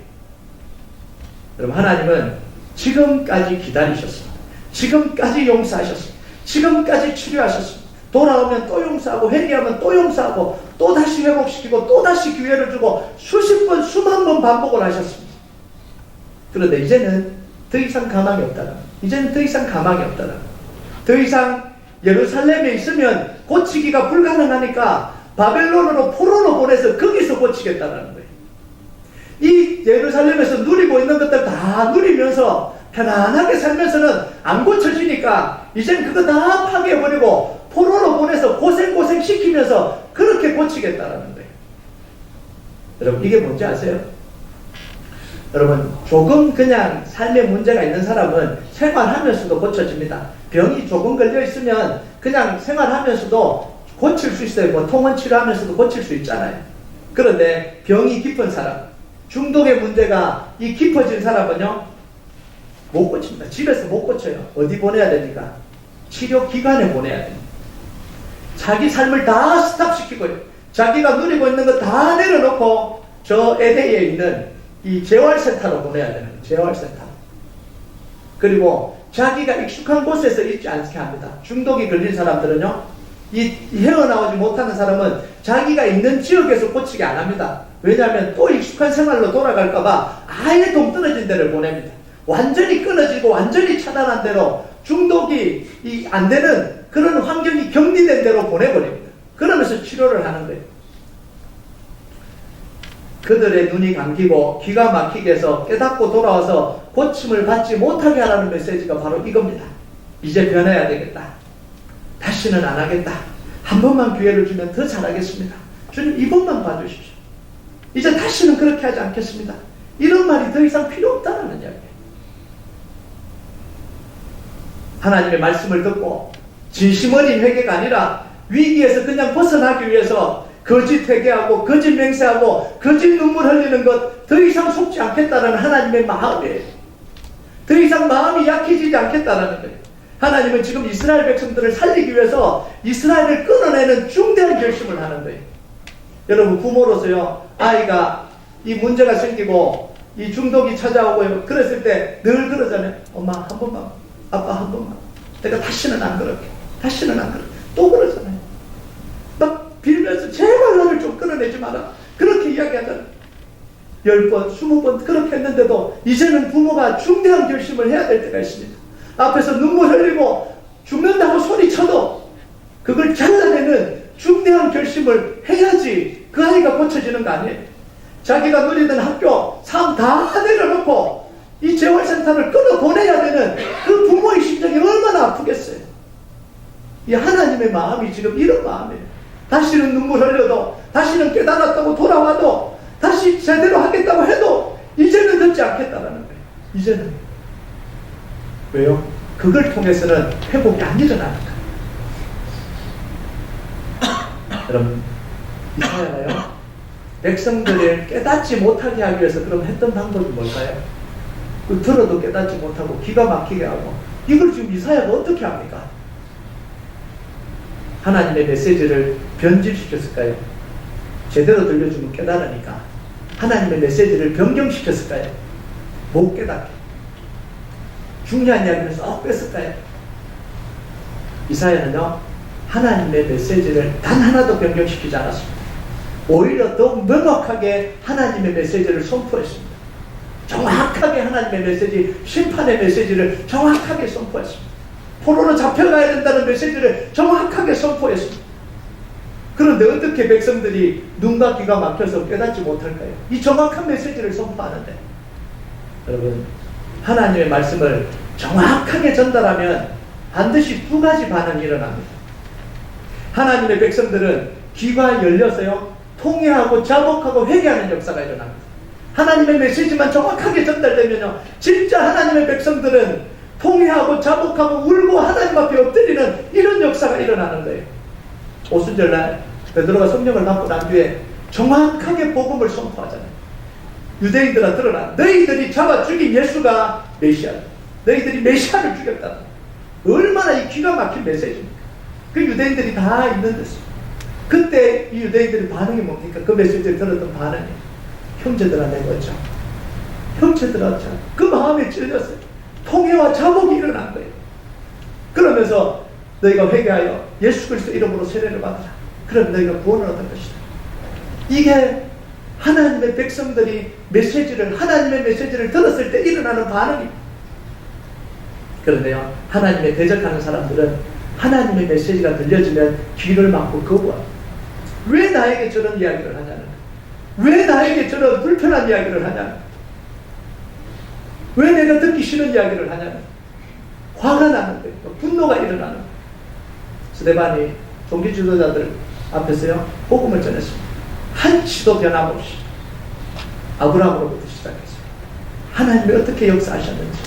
여러분, 하나님은 지금까지 기다리셨습니다. 지금까지 용서하셨습니다. 지금까지 치료하셨습니다. 돌아오면 또 용서하고, 회개하면 또 용서하고, 또 다시 회복시키고, 또 다시 기회를 주고, 수십 번, 수만 번 반복을 하셨습니다. 그런데 이제는 더 이상 가망이 없다는, 이제는 더 이상 가망이 없다는, 더 이상 예루살렘에 있으면 고치기가 불가능하니까 바벨론으로 포로로 보내서 거기서 고치겠다는 거예요. 이 예루살렘에서 누리고 있는 것들 다 누리면서 편안하게 살면서는 안 고쳐지니까 이젠 그거 다 파괴해버리고 포로로 보내서 고생 시키면서 그렇게 고치겠다는 거예요. 여러분, 이게 뭔지 아세요? 여러분, 조금 그냥 삶에 문제가 있는 사람은 생활하면서도 고쳐집니다. 병이 조금 걸려있으면 그냥 생활하면서도 고칠 수 있어요. 뭐 통원 치료하면서도 고칠 수 있잖아요. 그런데 병이 깊은 사람, 중독의 문제가 이 깊어진 사람은요, 못 고칩니다. 집에서 못 고쳐요. 어디 보내야 됩니까? 치료기관에 보내야 됩니다. 자기 삶을 다 스탑시키고요. 자기가 누리고 있는 거 다 내려놓고 저 LA에 있는 이 재활센터로 보내야 되는 거예요. 재활센터. 그리고 자기가 익숙한 곳에서 있지 않게 합니다. 중독이 걸린 사람들은요, 이 헤어나오지 못하는 사람은 자기가 있는 지역에서 고치게 안 합니다. 왜냐하면 또 익숙한 생활로 돌아갈까봐 아예 동떨어진 데를 보냅니다. 완전히 끊어지고 완전히 차단한 데로, 중독이 안 되는 그런 환경이 격리된 데로 보내버립니다. 그러면서 치료를 하는 거예요. 그들의 눈이 감기고 기가 막히게 해서 깨닫고 돌아와서 고침을 받지 못하게 하라는 메시지가 바로 이겁니다. 이제 변해야 되겠다. 다시는 안 하겠다. 한 번만 기회를 주면 더 잘하겠습니다. 주님, 이번만 봐주십시오. 이제 다시는 그렇게 하지 않겠습니다. 이런 말이 더 이상 필요 없다는 이야기예요. 하나님의 말씀을 듣고 진심 어린 회개가 아니라 위기에서 그냥 벗어나기 위해서 거짓 회개하고 거짓 맹세하고 거짓 눈물 흘리는 것 더 이상 속지 않겠다는 하나님의 마음이에요. 더 이상 마음이 약해지지 않겠다는 거예요. 하나님은 지금 이스라엘 백성들을 살리기 위해서 이스라엘을 끊어내는 중대한 결심을 하는 거예요. 여러분, 부모로서요, 아이가 이 문제가 생기고 이 중독이 찾아오고요, 그랬을 때 늘 그러잖아요. 엄마 한 번만, 아빠 한 번만, 내가 다시는 안 그럴게, 다시는 안 그럴게. 또 그러잖아요. 막 빌면서 제발 나를 좀 끊어내지 마라, 그렇게 이야기하잖아요. 10번, 20번 그렇게 했는데도 이제는 부모가 중대한 결심을 해야 될 때가 있습니다. 앞에서 눈물 흘리고 죽는다고 소리쳐도 그걸 잘라내는 중대한 결심을 해야지 그 아이가 고쳐지는 거 아니에요. 자기가 누리던 학교, 삶 다 내려놓고 이 재활센터를 끊어보내야 되는 그 부모의 심정이 얼마나 아프겠어요. 이 하나님의 마음이 지금 이런 마음이에요. 다시는 눈물 흘려도, 다시는 깨달았다고 돌아와도, 다시 제대로 하겠다고 해도 이제는 듣지 않겠다라는 거예요. 이제는. 왜요? 그걸 통해서는 회복이 안 일어나니까. 여러분, 이사야가요, 백성들을 깨닫지 못하게 하기 위해서 그럼 했던 방법이 뭘까요? 들어도 깨닫지 못하고 기가 막히게 하고, 이걸 지금 이사야가 어떻게 합니까? 하나님의 메시지를 변질시켰을까요? 제대로 들려주면 깨달으니까. 하나님의 메시지를 변경시켰을까요? 못 깨닫게. 중요한 이야기를 쏙 뺐을까요? 이사야는요, 하나님의 메시지를 단 하나도 변경시키지 않았습니다. 오히려 더 명확하게 하나님의 메시지를 선포했습니다. 정확하게 하나님의 메시지, 심판의 메시지를 정확하게 선포했습니다. 포로로 잡혀가야 된다는 메시지를 정확하게 선포했습니다. 그런데 어떻게 백성들이 눈과 귀가 막혀서 깨닫지 못할까요? 이 정확한 메시지를 선포하는데. 여러분, 하나님의 말씀을 정확하게 전달하면 반드시 두 가지 반응이 일어납니다. 하나님의 백성들은 귀가 열려서요, 통회하고 자복하고 회개하는 역사가 일어납니다. 하나님의 메시지만 정확하게 전달되면요, 진짜 하나님의 백성들은 통회하고 자복하고 울고 하나님 앞에 엎드리는 이런 역사가 일어나는 거예요. 오순절날 베드로가 성령을 받고 난 뒤에 정확하게 복음을 선포하잖아요. 유대인들아 들어라. 너희들이 잡아 죽인 예수가 메시아다. 너희들이 메시아를 죽였다. 얼마나 이 기가 막힌 메시지입니까? 그 유대인들이 다 있는 데서. 그때 이 유대인들의 반응이 뭡니까? 그 메시지를 들었던 반응이 형제들한테 뭐죠? 형제들한테 그 마음에 찔렸어요. 통회와 자복이 일어난 거예요. 그러면서 너희가 회개하여 예수 그리스도 이름으로 세례를 받으라. 그럼 너희가 구원을 얻을 것이다. 이게 하나님의 백성들이 하나님의 메시지를 들었을 때 일어나는 반응입니다. 그런데요, 하나님의 대적하는 사람들은 하나님의 메시지가 들려지면 귀를 막고 거부합니다. 왜 나에게 저런 이야기를 하냐는, 왜 나에게 저런 불편한 이야기를 하냐는, 왜 내가 듣기 싫은 이야기를 하냐는, 화가 나는 거예요. 분노가 일어나는 거예요. 스데반이 종교 지도자들 앞에서요, 복음을 전했습니다. 한치도 변함없이 아브라함으로부터 시작했어요. 하나님이 어떻게 역사하셨는지,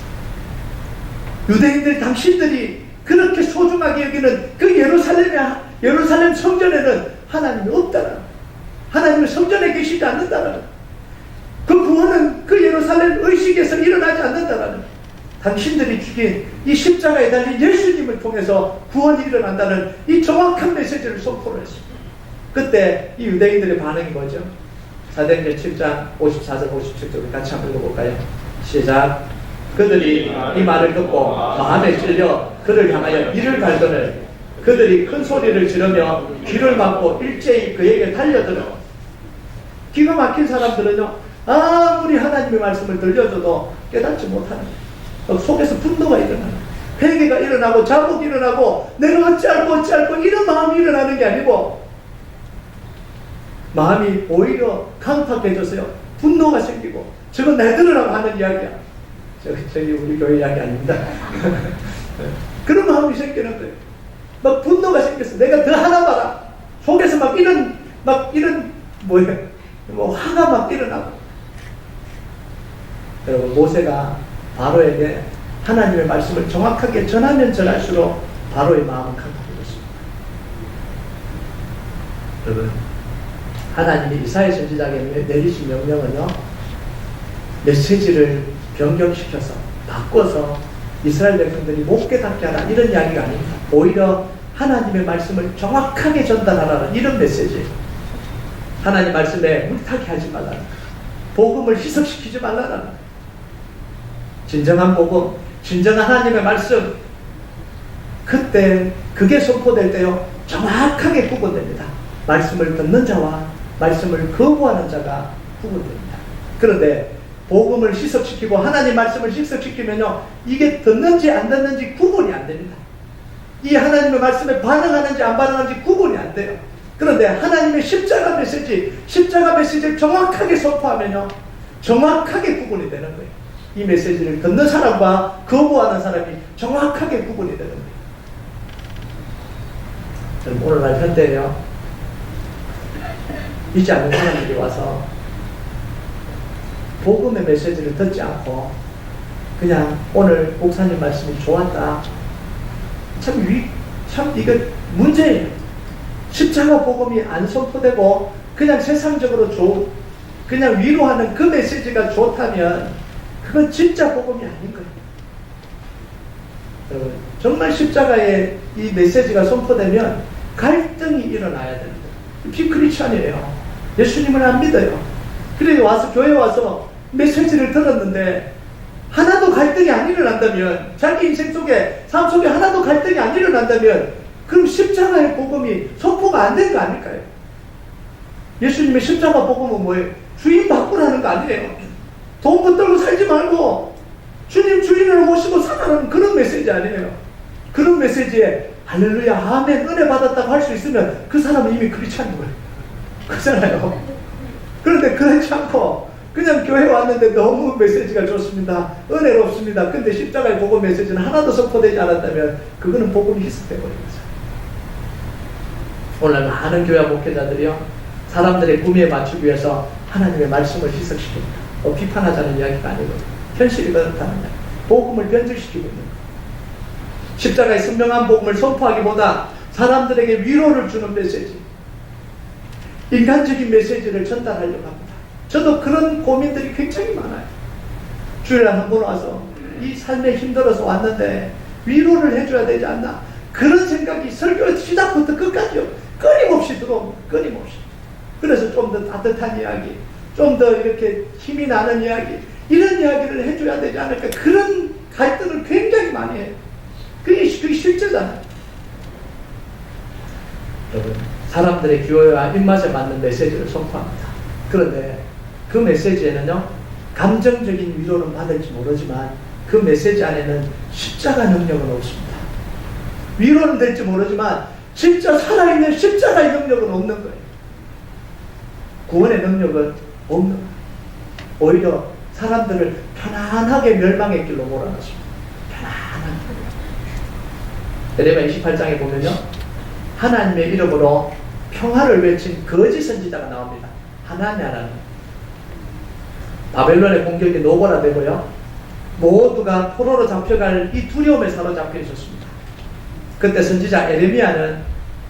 유대인들 당신들이 그렇게 소중하게 여기는 그 예루살렘 성전에는 하나님이 없다는, 하나님은 성전에 계시지 않는다는, 그 구원은 그 예루살렘 의식에서 일어나지 않는다는, 당신들이 죽인 이 십자가에 달린 예수님을 통해서 구원이 일어난다는 이 정확한 메시지를 선포를 했습니다. 그때 이 유대인들의 반응이 뭐죠? 사도행전 7장 54절 57절을 같이 한번 읽어볼까요? 시작. 그들이 이 말을 듣고 마음에 찔려 그를 향하여 이를 갈거늘 그들이 큰 소리를 지르며 귀를 막고 일제히 그에게 달려들어. 기가 막힌 사람들은요, 아무리 하나님의 말씀을 들려줘도 깨닫지 못하는 거예요. 속에서 분노가 일어나는, 회개가 일어나고 자복이 일어나고 내가 어찌할꼬 이런 마음이 일어나는 게 아니고 마음이 오히려 강팍해져서요, 분노가 생기고, 저건 내 들으라고 하는 이야기야. 저기 우리 교회 이야기 아닙니다. 그런 마음이 생기는 거예요. 막 분노가 생겼어. 내가 더 하나 봐라. 속에서 막 이런 화가 막 일어나고. 여러분, 모세가 바로에게 하나님의 말씀을 정확하게 전하면 전할수록 바로의 마음은 강팍해졌습니다. 여러분, 하나님이 이사야 선지자에게 내리신 명령은요, 메시지를 변경시켜서 바꿔서 이스라엘 백성들이 못 깨닫게 하라 이런 이야기가 아닙니다. 오히려 하나님의 말씀을 정확하게 전달하라는 이런 메시지. 하나님 말씀에 물타기 하지 말라는, 복음을 희석시키지 말라는, 진정한 복음, 진정한 하나님의 말씀, 그때 그게 선포될 때요, 정확하게 구분됩니다. 말씀을 듣는 자와 말씀을 거부하는 자가 구분됩니다. 그런데 복음을 희석시키고 하나님 말씀을 희석시키면요, 이게 듣는지 안 듣는지 구분이 안 됩니다. 이 하나님의 말씀에 반응하는지 안 반응하는지 구분이 안 돼요. 그런데 하나님의 십자가 메시지를 정확하게 선포하면요, 정확하게 구분이 되는 거예요. 이 메시지를 듣는 사람과 거부하는 사람이 정확하게 구분이 되는 거예요. 오늘날 현대에요, 믿지 않는 사람들이 와서 복음의 메시지를 듣지 않고 그냥 오늘 목사님 말씀이 좋았다, 참 이거 문제예요. 십자가 복음이 안 선포되고 그냥 세상적으로 그냥 위로하는 그 메시지가 좋다면 그건 진짜 복음이 아닌 거예요. 여러분, 정말 십자가의 이 메시지가 선포되면 갈등이 일어나야 됩니다. 비크리스천이에요. 예수님을 안 믿어요. 그래 교회에 와서 메시지를 들었는데 하나도 갈등이 안 일어난다면, 자기 인생 속에, 삶 속에 하나도 갈등이 안 일어난다면, 그럼 십자가의 복음이 선포가 안 된 거 아닐까요? 예수님의 십자가 복음은 뭐예요? 주인 바꾸라는 거 아니에요. 돈 붙들고 살지 말고 주님 주인을 모시고 살아라는 그런 메시지 아니에요. 그런 메시지에 할렐루야 아멘 은혜 받았다고 할 수 있으면 그 사람은 이미 크리스찬인 거예요. 그렇잖아요. 그런데 그렇지 않고 그냥 교회 왔는데 너무 메시지가 좋습니다, 은혜롭습니다, 근데 십자가의 복음 메시지는 하나도 선포되지 않았다면 그거는 복음이 희석되어버린 거죠. 오늘 많은 교회 목회자들이요, 사람들의 꿈에 맞추기 위해서 하나님의 말씀을 희석시킵니다. 비판하자는 이야기가 아니고 현실이 그렇다는 이야기. 복음을 변질시키고 있는 거예요. 십자가의 선명한 복음을 선포하기보다 사람들에게 위로를 주는 메시지, 인간적인 메시지를 전달하려고 합니다. 저도 그런 고민들이 굉장히 많아요. 주일날 한 번 와서 이 삶에 힘들어서 왔는데 위로를 해줘야 되지 않나, 그런 생각이 설교 시작부터 끝까지요 끊임없이 들어옵니다. 끊임없이. 그래서 좀 더 따뜻한 이야기, 좀 더 이렇게 힘이 나는 이야기, 이런 이야기를 해줘야 되지 않을까, 그런 갈등을 굉장히 많이 해요. 그게 실제잖아요. 여러분, 사람들의 기호와 입맛에 맞는 메시지를 선포합니다. 그런데 그 메시지에는요, 감정적인 위로는 받을지 모르지만 그 메시지 안에는 십자가 능력은 없습니다. 위로는 될지 모르지만 진짜 살아있는 십자가의 능력은 없는 거예요. 구원의 능력은 없는 거예요. 오히려 사람들을 편안하게 멸망의 길로 몰아넣습니다. 편안하게. 예레미야 28장에 보면요, 하나님의 이름으로 평화를 외친 거짓 선지자가 나옵니다. 하나냐라는. 바벨론의 공격이 노골화되고요, 모두가 포로로 잡혀갈 이 두려움에 사로잡혀 있었습니다. 그때 선지자 예레미야는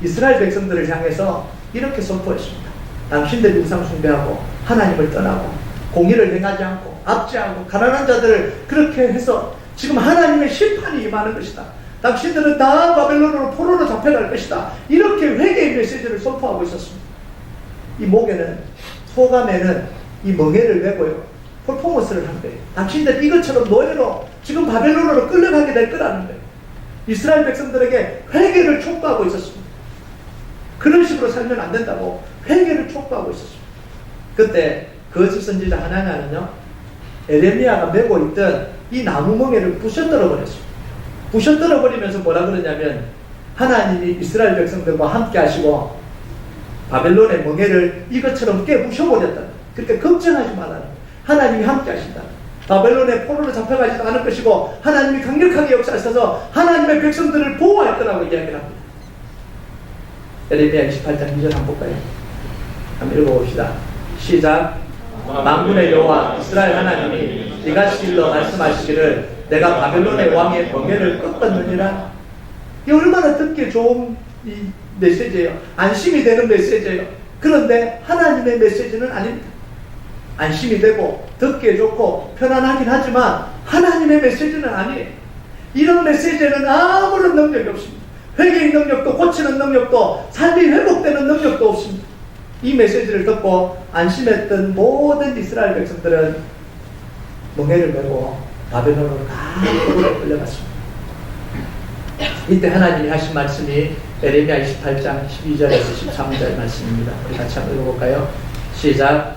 이스라엘 백성들을 향해서 이렇게 선포했습니다. 당신들이 우상 숭배하고 하나님을 떠나고 공의를 행하지 않고 압제하고 가난한 자들을 그렇게 해서 지금 하나님의 심판이 임하는 것이다. 당신들은 다 바벨론으로 포로로 잡혀갈 것이다. 이렇게 회개의 메시지를 선포하고 있었습니다. 이 목에는, 소감에는 이 멍에를 메고요, 퍼포먼스를 한 거예요. 당신들 이것처럼 노예로 지금 바벨론으로 끌려가게 될 거라는 거예요. 이스라엘 백성들에게 회개를 촉구하고 있었습니다. 그런 식으로 살면 안 된다고 회개를 촉구하고 있었습니다. 그때 거짓 선지자 하나냐는요, 에레미야가 메고 있던 이 나무 멍에를 부셔뜨려 버렸습니다. 부셔뜨려 버리면서 뭐라 그러냐면, 하나님이 이스라엘 백성들과 함께 하시고 바벨론의 멍에를 이것처럼 깨부셔버렸다. 그러니까 걱정하지 말라는 거예요. 하나님이 함께 하신다. 바벨론의 포로로 잡혀가지도 않을 것이고 하나님이 강력하게 역사하셔서 하나님의 백성들을 보호할 거라고 이야기를 합니다. 예레미야 28장 2절 한번 볼까요? 한번 읽어봅시다. 시작. 만군의 여호와 이스라엘 하나님이 이같이 일러 말씀하시기를 내가 바벨론의 왕의 멍에를 꺾었느니라. 이 얼마나 듣기 좋은 이 메시지예요. 안심이 되는 메시지예요. 그런데 하나님의 메시지는 아닙니다. 안심이 되고 듣기에 좋고 편안하긴 하지만 하나님의 메시지는 아니에요. 이런 메시지에는 아무런 능력이 없습니다. 회개의 능력도, 고치는 능력도, 삶이 회복되는 능력도 없습니다. 이 메시지를 듣고 안심했던 모든 이스라엘 백성들은 멍에를 메고 바벨론으로 다 끌려갔습니다. 이때 하나님이 하신 말씀이 예레미야 28장 12절에서 13절 말씀입니다. 우리 같이 한번 읽어볼까요? 시작.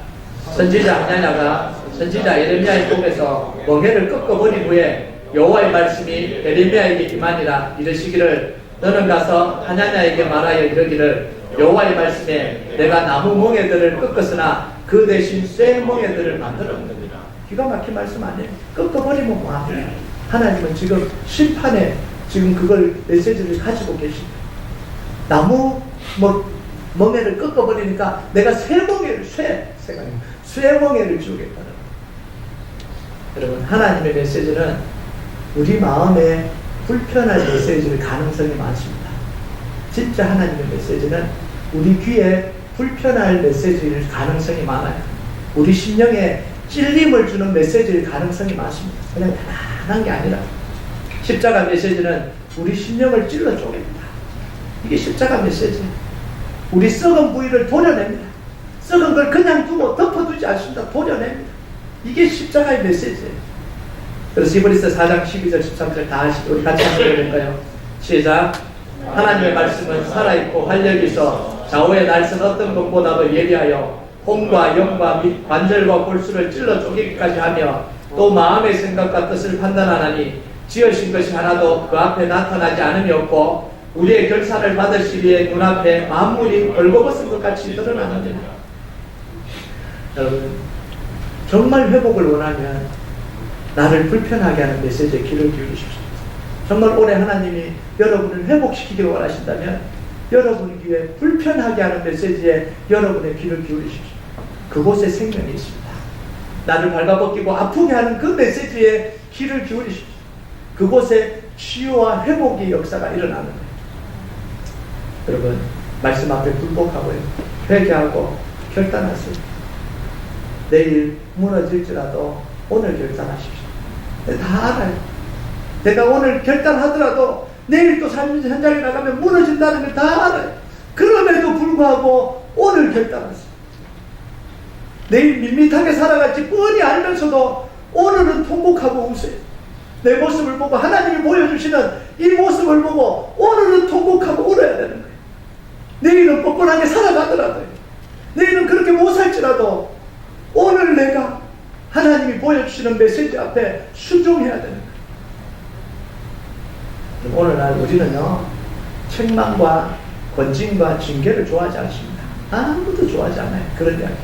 선지자 하나냐가 선지자 예레미야의 꿈에서 멍에를 꺾어버린 후에 여호와의 말씀이 예레미야에게 임하니라. 이르시기를 너는 가서 하나냐에게 말하여 이르기를 여호와의 말씀에 내가 나무 멍에들을 꺾었으나 그 대신 쇠 멍에들을 만들었느니라. 기가 막힌 말씀 아니에요. 꺾어버리면 뭐하냐. 하나님은 지금 심판에 지금 그걸 메시지를 가지고 계십니다. 나무 멍에를 꺾어버리니까 내가 쇠 멍에를 쇠 멍에를 주겠다는. 여러분, 하나님의 메시지는 우리 마음에 불편할 메시지일 가능성이 많습니다. 진짜 하나님의 메시지는 우리 귀에 불편할 메시지일 가능성이 많아요. 우리 심령에 찔림을 주는 메시지일 가능성이 많습니다. 그냥 편안한 게 아니라 십자가 메시지는 우리 심령을 찔러 쪼갭니다. 이게 십자가 메시지. 우리 썩은 부위를 도려냅니다. 썩은 걸 그냥 두고 덮어두지 않습니다. 도려냅니다. 이게 십자가의 메시지예요. 그래서 히브리서 4장 12절 13절 다 우리 같이 한번 읽을까요? 시작. 하나님의 말씀은 살아있고 활력이 있어 좌우의 날선 어떤 것보다도 예리하여 혼과 영과 및 관절과 골수를 찔러 쪼개기까지 하며 또 마음의 생각과 뜻을 판단하나니 지으신 것이 하나도 그 앞에 나타나지 않음이 없고 우리의 결산을 받으시기 위해 눈앞에 만물이 벌거벗은 것 같이 드러나느니라. 여러분, 정말 회복을 원하면 나를 불편하게 하는 메시지에 귀를 기울이십시오. 정말 올해 하나님이 여러분을 회복시키기를 원하신다면 여러분 귀에 불편하게 하는 메시지에 여러분의 귀를 기울이십시오. 그곳에 생명이 있습니다. 나를 발가벗기고 아프게 하는 그 메시지에 귀를 기울이십시오. 그곳에 치유와 회복의 역사가 일어나는 거예요. 여러분, 말씀 앞에 굴복하고요, 회개하고 결단하세요. 내일 무너질지라도 오늘 결단하십시오. 다 알아요. 내가 오늘 결단하더라도 내일 또 삶의 현장에 나가면 무너진다는 걸 다 알아요. 그럼에도 불구하고 오늘 결단하세요. 내일 밋밋하게 살아갈지 뻔히 알면서도 오늘은 통곡하고 우세요. 내 모습을 보고 하나님이 보여주시는 이 모습을 보고 오늘은 통곡하고 울어야 되는 거예요. 내일은 뻔뻔하게 살아가더라도요, 내일은 그렇게 못 살지라도 오늘 내가 하나님이 보여주시는 메시지 앞에 순종해야 되는 거예요. 오늘날 우리는요, 책망과 권징과 징계를 좋아하지 않습니다. 아무도 좋아하지 않아요. 그런 이야기.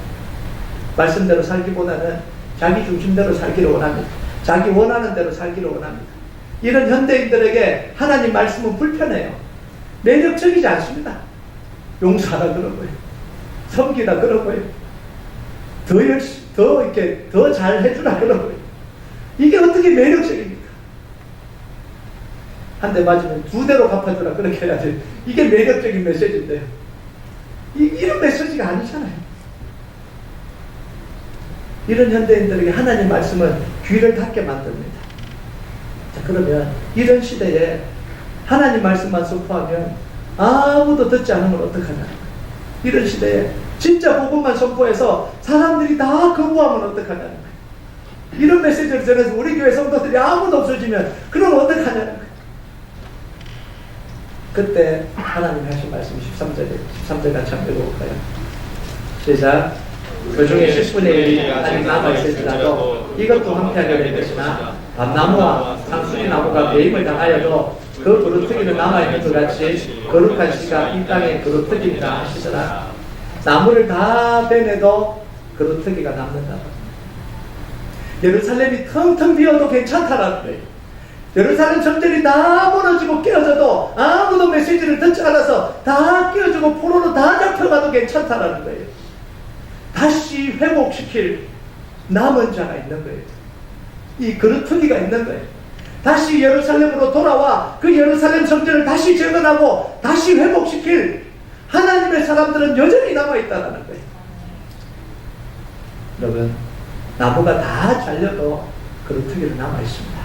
말씀대로 살기보다는 자기 중심대로 살기를 원합니다. 자기 원하는 대로 살기를 원합니다. 이런 현대인들에게 하나님 말씀은 불편해요. 매력적이지 않습니다. 용서하라 그러고요, 섬기라 그러고요, 더 잘 해주라 그러고요. 이게 어떻게 매력적입니까? 한 대 맞으면 두 대로 갚아주라 그렇게 해야지. 이게 매력적인 메시지인데요. 이런 메시지가 아니잖아요. 이런 현대인들에게 하나님 말씀은 귀를 닫게 만듭니다. 자, 그러면 이런 시대에 하나님 말씀만 선포하면 아무도 듣지 않으면 어떡하냐. 이런 시대에 진짜 복음만 선포해서 사람들이 다 거부하면 어떡하냐는 거예요. 이런 메시지를 전해서 우리 교회 성도들이 아무도 없어지면 그럼 어떡하냐는 거예요. 그때 하나님 하신 말씀이 13절 같이 한번 읽어볼까요? 시작. 그 중에 10분의 1이 아직 남아있을지라도 이것도 함께하게 될 것이나 밤나무와 상수리나무가 배임을 당하여도 그 그루터기는 남아있는 것 같이 거룩한 씨가 이 땅에 그루터기니라 하시더라. 나무를 다 베내도 그루터기가 남는다고. 예루살렘이 텅텅 비어도 괜찮다라는 거예요. 예루살렘 성전이 다 무너지고 깨어져도 아무도 메시지를 듣지 않아서 다 깨어지고 포로로 다 잡혀가도 괜찮다라는 거예요. 다시 회복시킬 남은 자가 있는 거예요. 이 그루터기가 있는 거예요. 다시 예루살렘으로 돌아와 그 예루살렘 성전을 다시 재건하고 다시 회복시킬 하나님의 사람들은 여전히 남아있다는 거예요. 여러분, 나무가 다 잘려도 그루터기는 남아있습니다.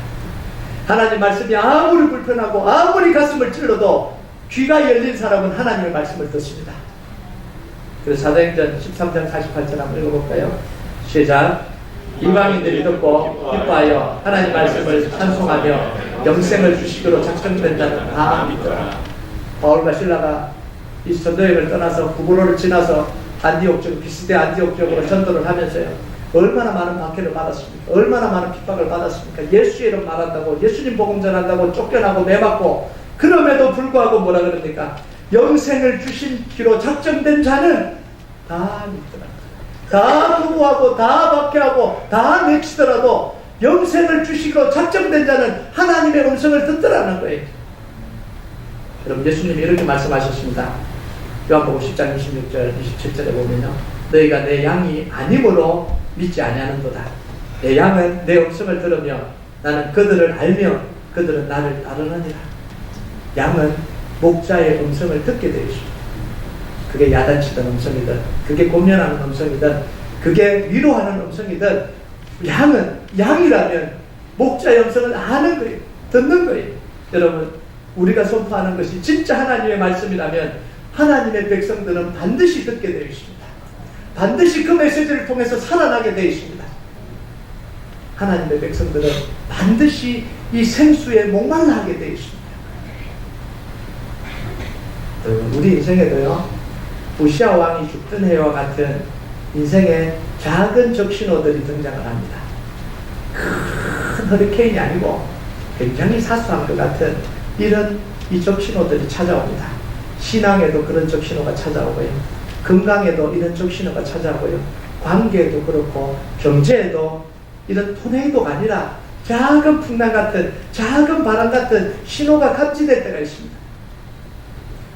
하나님 말씀이 아무리 불편하고 아무리 가슴을 찔러도 귀가 열린 사람은 하나님의 말씀을 듣습니다. 그래서 사도행전 13장 48절 한번 읽어볼까요? 시작. 이방인들이 듣고 기뻐하여 하나님 말씀을 찬송하며 영생을 주시기로 작정된 자는 다 믿더라. 바울과 실라가 이 전도여행을 떠나서 구브로를 지나서 안디옥 쪽, 비스대 안디옥 쪽으로 전도를 하면서요, 얼마나 많은 박해를 받았습니까? 얼마나 많은 핍박을 받았습니까? 예수의 이름 말한다고, 예수님 복음 전한다고 쫓겨나고 매맞고, 그럼에도 불구하고 뭐라 그럽니까? 영생을 주시기로 작정된 자는 다 믿더라. 다 구구하고 다 박해하고 다 내치더라도 영생을 주시기로 작정된 자는 하나님의 음성을 듣더라는 거예요. 여러분, 예수님이 이렇게 말씀하셨습니다. 요한복음 10장 26절 27절에 보면요, 너희가 내 양이 아님으로 믿지 아니하는도다. 내 양은 내 음성을 들으며 나는 그들을 알며 그들은 나를 따르느니라. 양은 목자의 음성을 듣게 되어 있습니다. 그게 야단치던 음성이든, 그게 권면하는 음성이든, 그게 위로하는 음성이든, 양이라면 목자의 음성을 아는 거예요. 듣는 거예요. 여러분, 우리가 선포하는 것이 진짜 하나님의 말씀이라면 하나님의 백성들은 반드시 듣게 되어 있습니다. 반드시 그 메시지를 통해서 살아나게 되어 있습니다. 하나님의 백성들은 반드시 이 생수에 목말라 하게 되어 있습니다. 우리 인생에도요, 우시아 왕이 죽던 해와 같은 인생의 작은 적신호들이 등장을 합니다. 큰 허리케인이 아니고 굉장히 사소한 것 같은 이런 이 적신호들이 찾아옵니다. 신앙에도 그런 적신호가 찾아오고요, 건강에도 이런 적신호가 찾아오고요, 관계에도 그렇고 경제에도 이런 토네이도가 아니라 작은 풍랑 같은, 작은 바람 같은 신호가 감지될 때가 있습니다.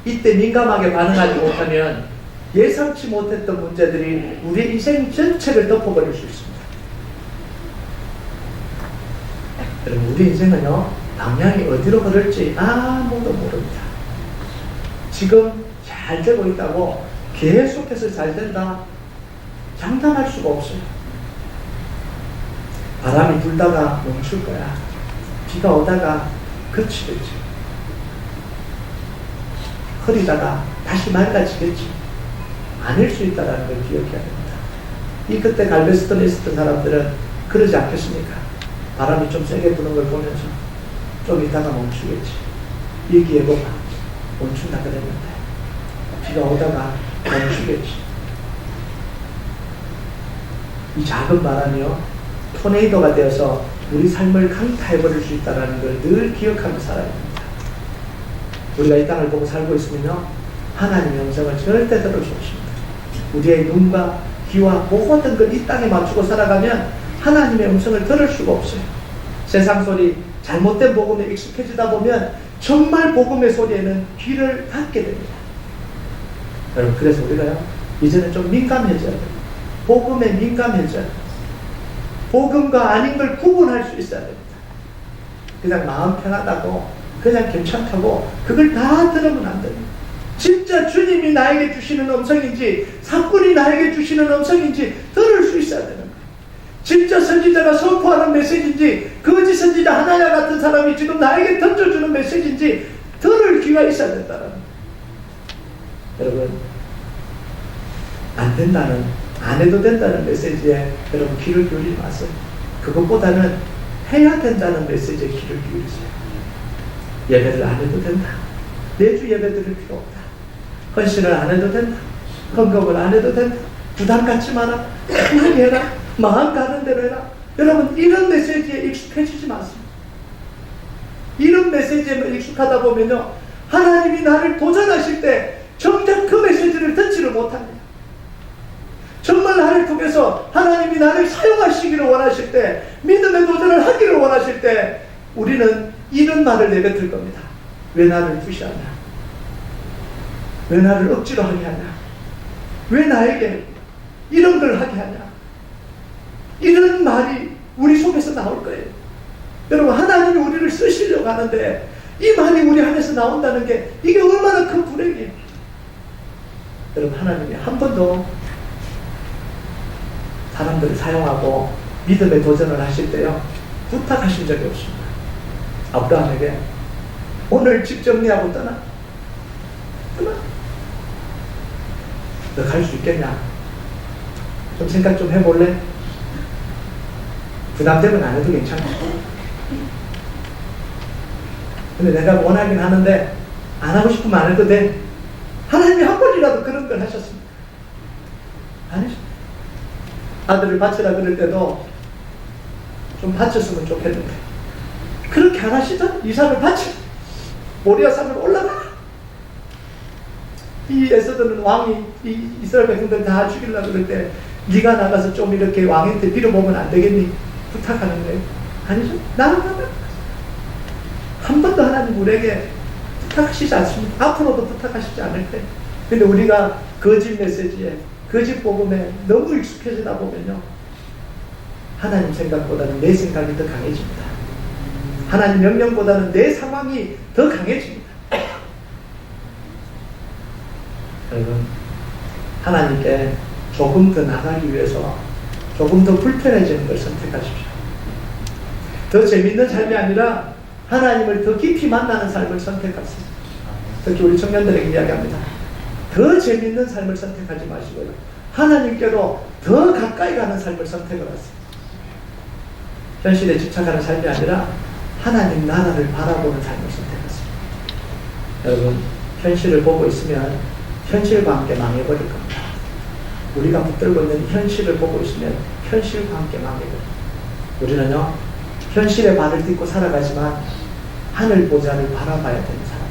이때 민감하게 반응하지 못하면 예상치 못했던 문제들이 우리의 인생 전체를 덮어버릴 수 있습니다. 여러분, 우리 인생은요, 방향이 어디로 흐를지 아무도 모릅니다. 지금 잘 되고 있다고 계속해서 잘 된다 장담할 수가 없어요. 바람이 불다가 멈출 거야. 비가 오다가 그치겠지. 흐리다가 다시 맑아지겠지. 아닐 수 있다는 걸 기억해야 됩니다. 이 그때 갈베스톤에 있었던 사람들은 그러지 않겠습니까? 바람이 좀 세게 부는 걸 보면서 좀 있다가 멈추겠지. 일기예보가 멈춘다 그랬는데 비가 오다가 멈추겠지. 이 작은 바람이요, 토네이도가 되어서 우리 삶을 강타해버릴 수 있다는 걸 늘 기억하며 살아야 됩니다. 우리가 이 땅을 보고 살고 있으면요, 하나님의 음성을 절대 들을 수 없습니다. 우리의 눈과 귀와 모든 걸 이 땅에 맞추고 살아가면 하나님의 음성을 들을 수가 없어요. 세상 소리, 잘못된 복음에 익숙해지다 보면 정말 복음의 소리에는 귀를 닫게 됩니다. 여러분, 그래서 우리가요, 이제는 좀 민감해져야 돼요. 복음에 민감해져야 돼요. 복음과 아닌 걸 구분할 수 있어야 됩니다. 그냥 마음 편하다고, 그냥 괜찮다고 그걸 다 들으면 안 됩니다. 진짜 주님이 나에게 주시는 음성인지 사꾼이 나에게 주시는 음성인지 들을 수 있어야 되는 거예요. 진짜 선지자가 선포하는 메시지인지 거짓 선지자 하나야 같은 사람이 지금 나에게 던져주는 메시지인지 들을 귀가 있어야 된다는 거예요. 여러분, 안 된다는, 안 해도 된다는 메시지에 여러분 귀를 기울이지 마세요. 그것보다는 해야 된다는 메시지에 귀를 기울이세요. 예배를 안 해도 된다. 매주 예배 드릴 필요 없다. 헌신을 안 해도 된다. 헌금을 안 해도 된다. 부담 갖지 마라. 편하게 해라. 마음 가는 대로 해라. 여러분, 이런 메시지에 익숙해지지 마세요. 이런 메시지에 익숙하다 보면요, 하나님이 나를 도전하실 때 정작 그 메시지를 듣지를 못합니다. 정말 나를 통해서 하나님이 나를 사용하시기를 원하실 때, 믿음의 도전을 하기를 원하실 때 우리는 이런 말을 내뱉을 겁니다. 왜 나를 무시하냐? 왜 나를 억지로 하게 하냐? 왜 나에게 이런 걸 하게 하냐? 이런 말이 우리 속에서 나올 거예요. 여러분, 하나님이 우리를 쓰시려고 하는데 이 말이 우리 안에서 나온다는 게 이게 얼마나 큰 불행이에요. 여러분, 하나님이 한 번도 사람들을 사용하고 믿음의 도전을 하실 때요, 부탁하신 적이 없습니다. 아브라함에게 오늘 집 정리하고 떠나. 너 갈 수 있겠냐? 좀 생각 좀 해볼래? 부담되면 안 해도 괜찮아. 근데 내가 원하긴 하는데 안 하고 싶으면 안 해도 돼. 하나님이 한 번이라도 그런 걸 하셨습니다. 아니죠. 아들을 바치라 그럴 때도 좀 바쳤으면 좋겠는데 그렇게 안 하시죠? 이삭을 바치, 모리아 산으로 올라가. 이 에서드는 왕이 이 이스라엘 백성들 다 죽이려고 그럴 때 네가 나가서 좀 이렇게 왕한테 빌어보면 안 되겠니? 부탁하는 거예요. 아니죠. 나는 한 번도 하나님 우리에게 부탁하시지 않습니다. 앞으로도 부탁하시지 않을 거예요. 근데 우리가 거짓 메시지에, 거짓 복음에 너무 익숙해지다 보면요, 하나님 생각보다는 내 생각이 더 강해집니다. 하나님 명령보다는 내 상황이 더 강해집니다. 여러분, 하나님께 조금 더 나가기 위해서 조금 더 불편해지는 걸 선택하십시오. 더 재밌는 삶이 아니라 하나님을 더 깊이 만나는 삶을 선택하세요. 특히 우리 청년들에게 이야기합니다. 더 재밌는 삶을 선택하지 마시고요, 하나님께로 더 가까이 가는 삶을 선택을 하세요. 현실에 집착하는 삶이 아니라 하나님 나라를 바라보는 삶을 선택하세요. 여러분, 현실을 보고 있으면 현실과 함께 망해버릴 겁니다. 우리가 붙들고 있는 현실을 보고 있으면 현실과 함께 망해버립니다. 우리는요, 현실에 발을 딛고 살아가지만 하늘 보좌를 바라봐야 되는 사람,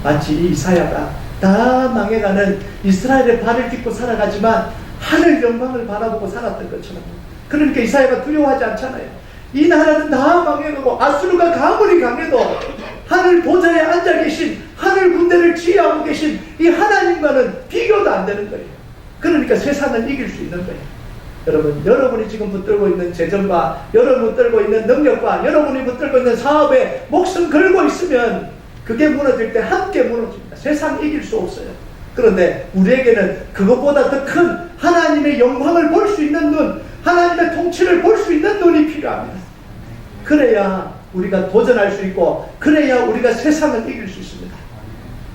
마치 이 이사야가 다 망해가는 이스라엘의 발을 딛고 살아가지만 하늘 영광을 바라보고 살았던 것처럼, 그러니까 이사야가 두려워하지 않잖아요. 이 나라는 다 망해가고 아수르가 가물이 강해도 하늘 보좌에 앉아 계신, 하늘 군대를 지휘하고 계신 되신 이 하나님과는 비교도 안 되는 거예요. 그러니까 세상을 이길 수 있는 거예요. 여러분, 여러분이 지금 붙들고 있는 재정과 여러분이 붙들고 있는 능력과 여러분이 붙들고 있는 사업에 목숨 걸고 있으면 그게 무너질 때 함께 무너집니다. 세상 이길 수 없어요. 그런데 우리에게는 그것보다 더 큰 하나님의 영광을 볼 수 있는 눈, 하나님의 통치를 볼 수 있는 눈이 필요합니다. 그래야 우리가 도전할 수 있고, 그래야 우리가 세상을 이길 수 있습니다.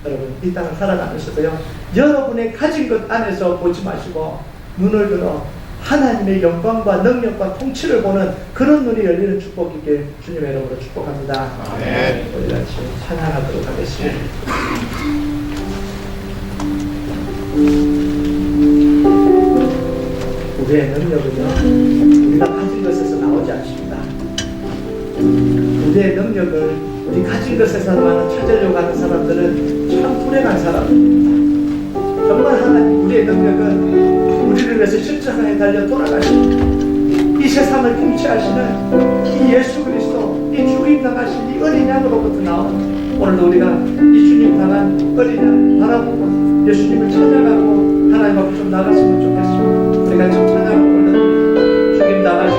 여러분, 이 땅을 살아가면서도요, 여러분의 가진 것 안에서 보지 마시고 눈을 들어 하나님의 영광과 능력과 통치를 보는 그런 눈이 열리는 축복이길 주님의 이름으로 축복합니다. 아멘. 우리 같이 찬양하도록 하겠습니다. 우리의 능력은요, 우리가 가진 것에서 나오지 않습니다. 우리의 능력을 우리 가진 것에서만 찾으려고 하는 사람들은 참 불행한 사람입니다. 정말 하나님, 우리의 능력은 우리를 위해서 십자가에 달려 돌아가신 이 세상을 통치하시는 이 예수 그리스도, 이 죽임 당하신 이 어린 양으로부터 나온, 오늘도 우리가 이 주님 당한 어린 양 바라보고 예수님을 찬양하고 하나님 앞에 좀 나갔으면 좋겠습니다. 우리가 좀 찬양하고 죽임 당하신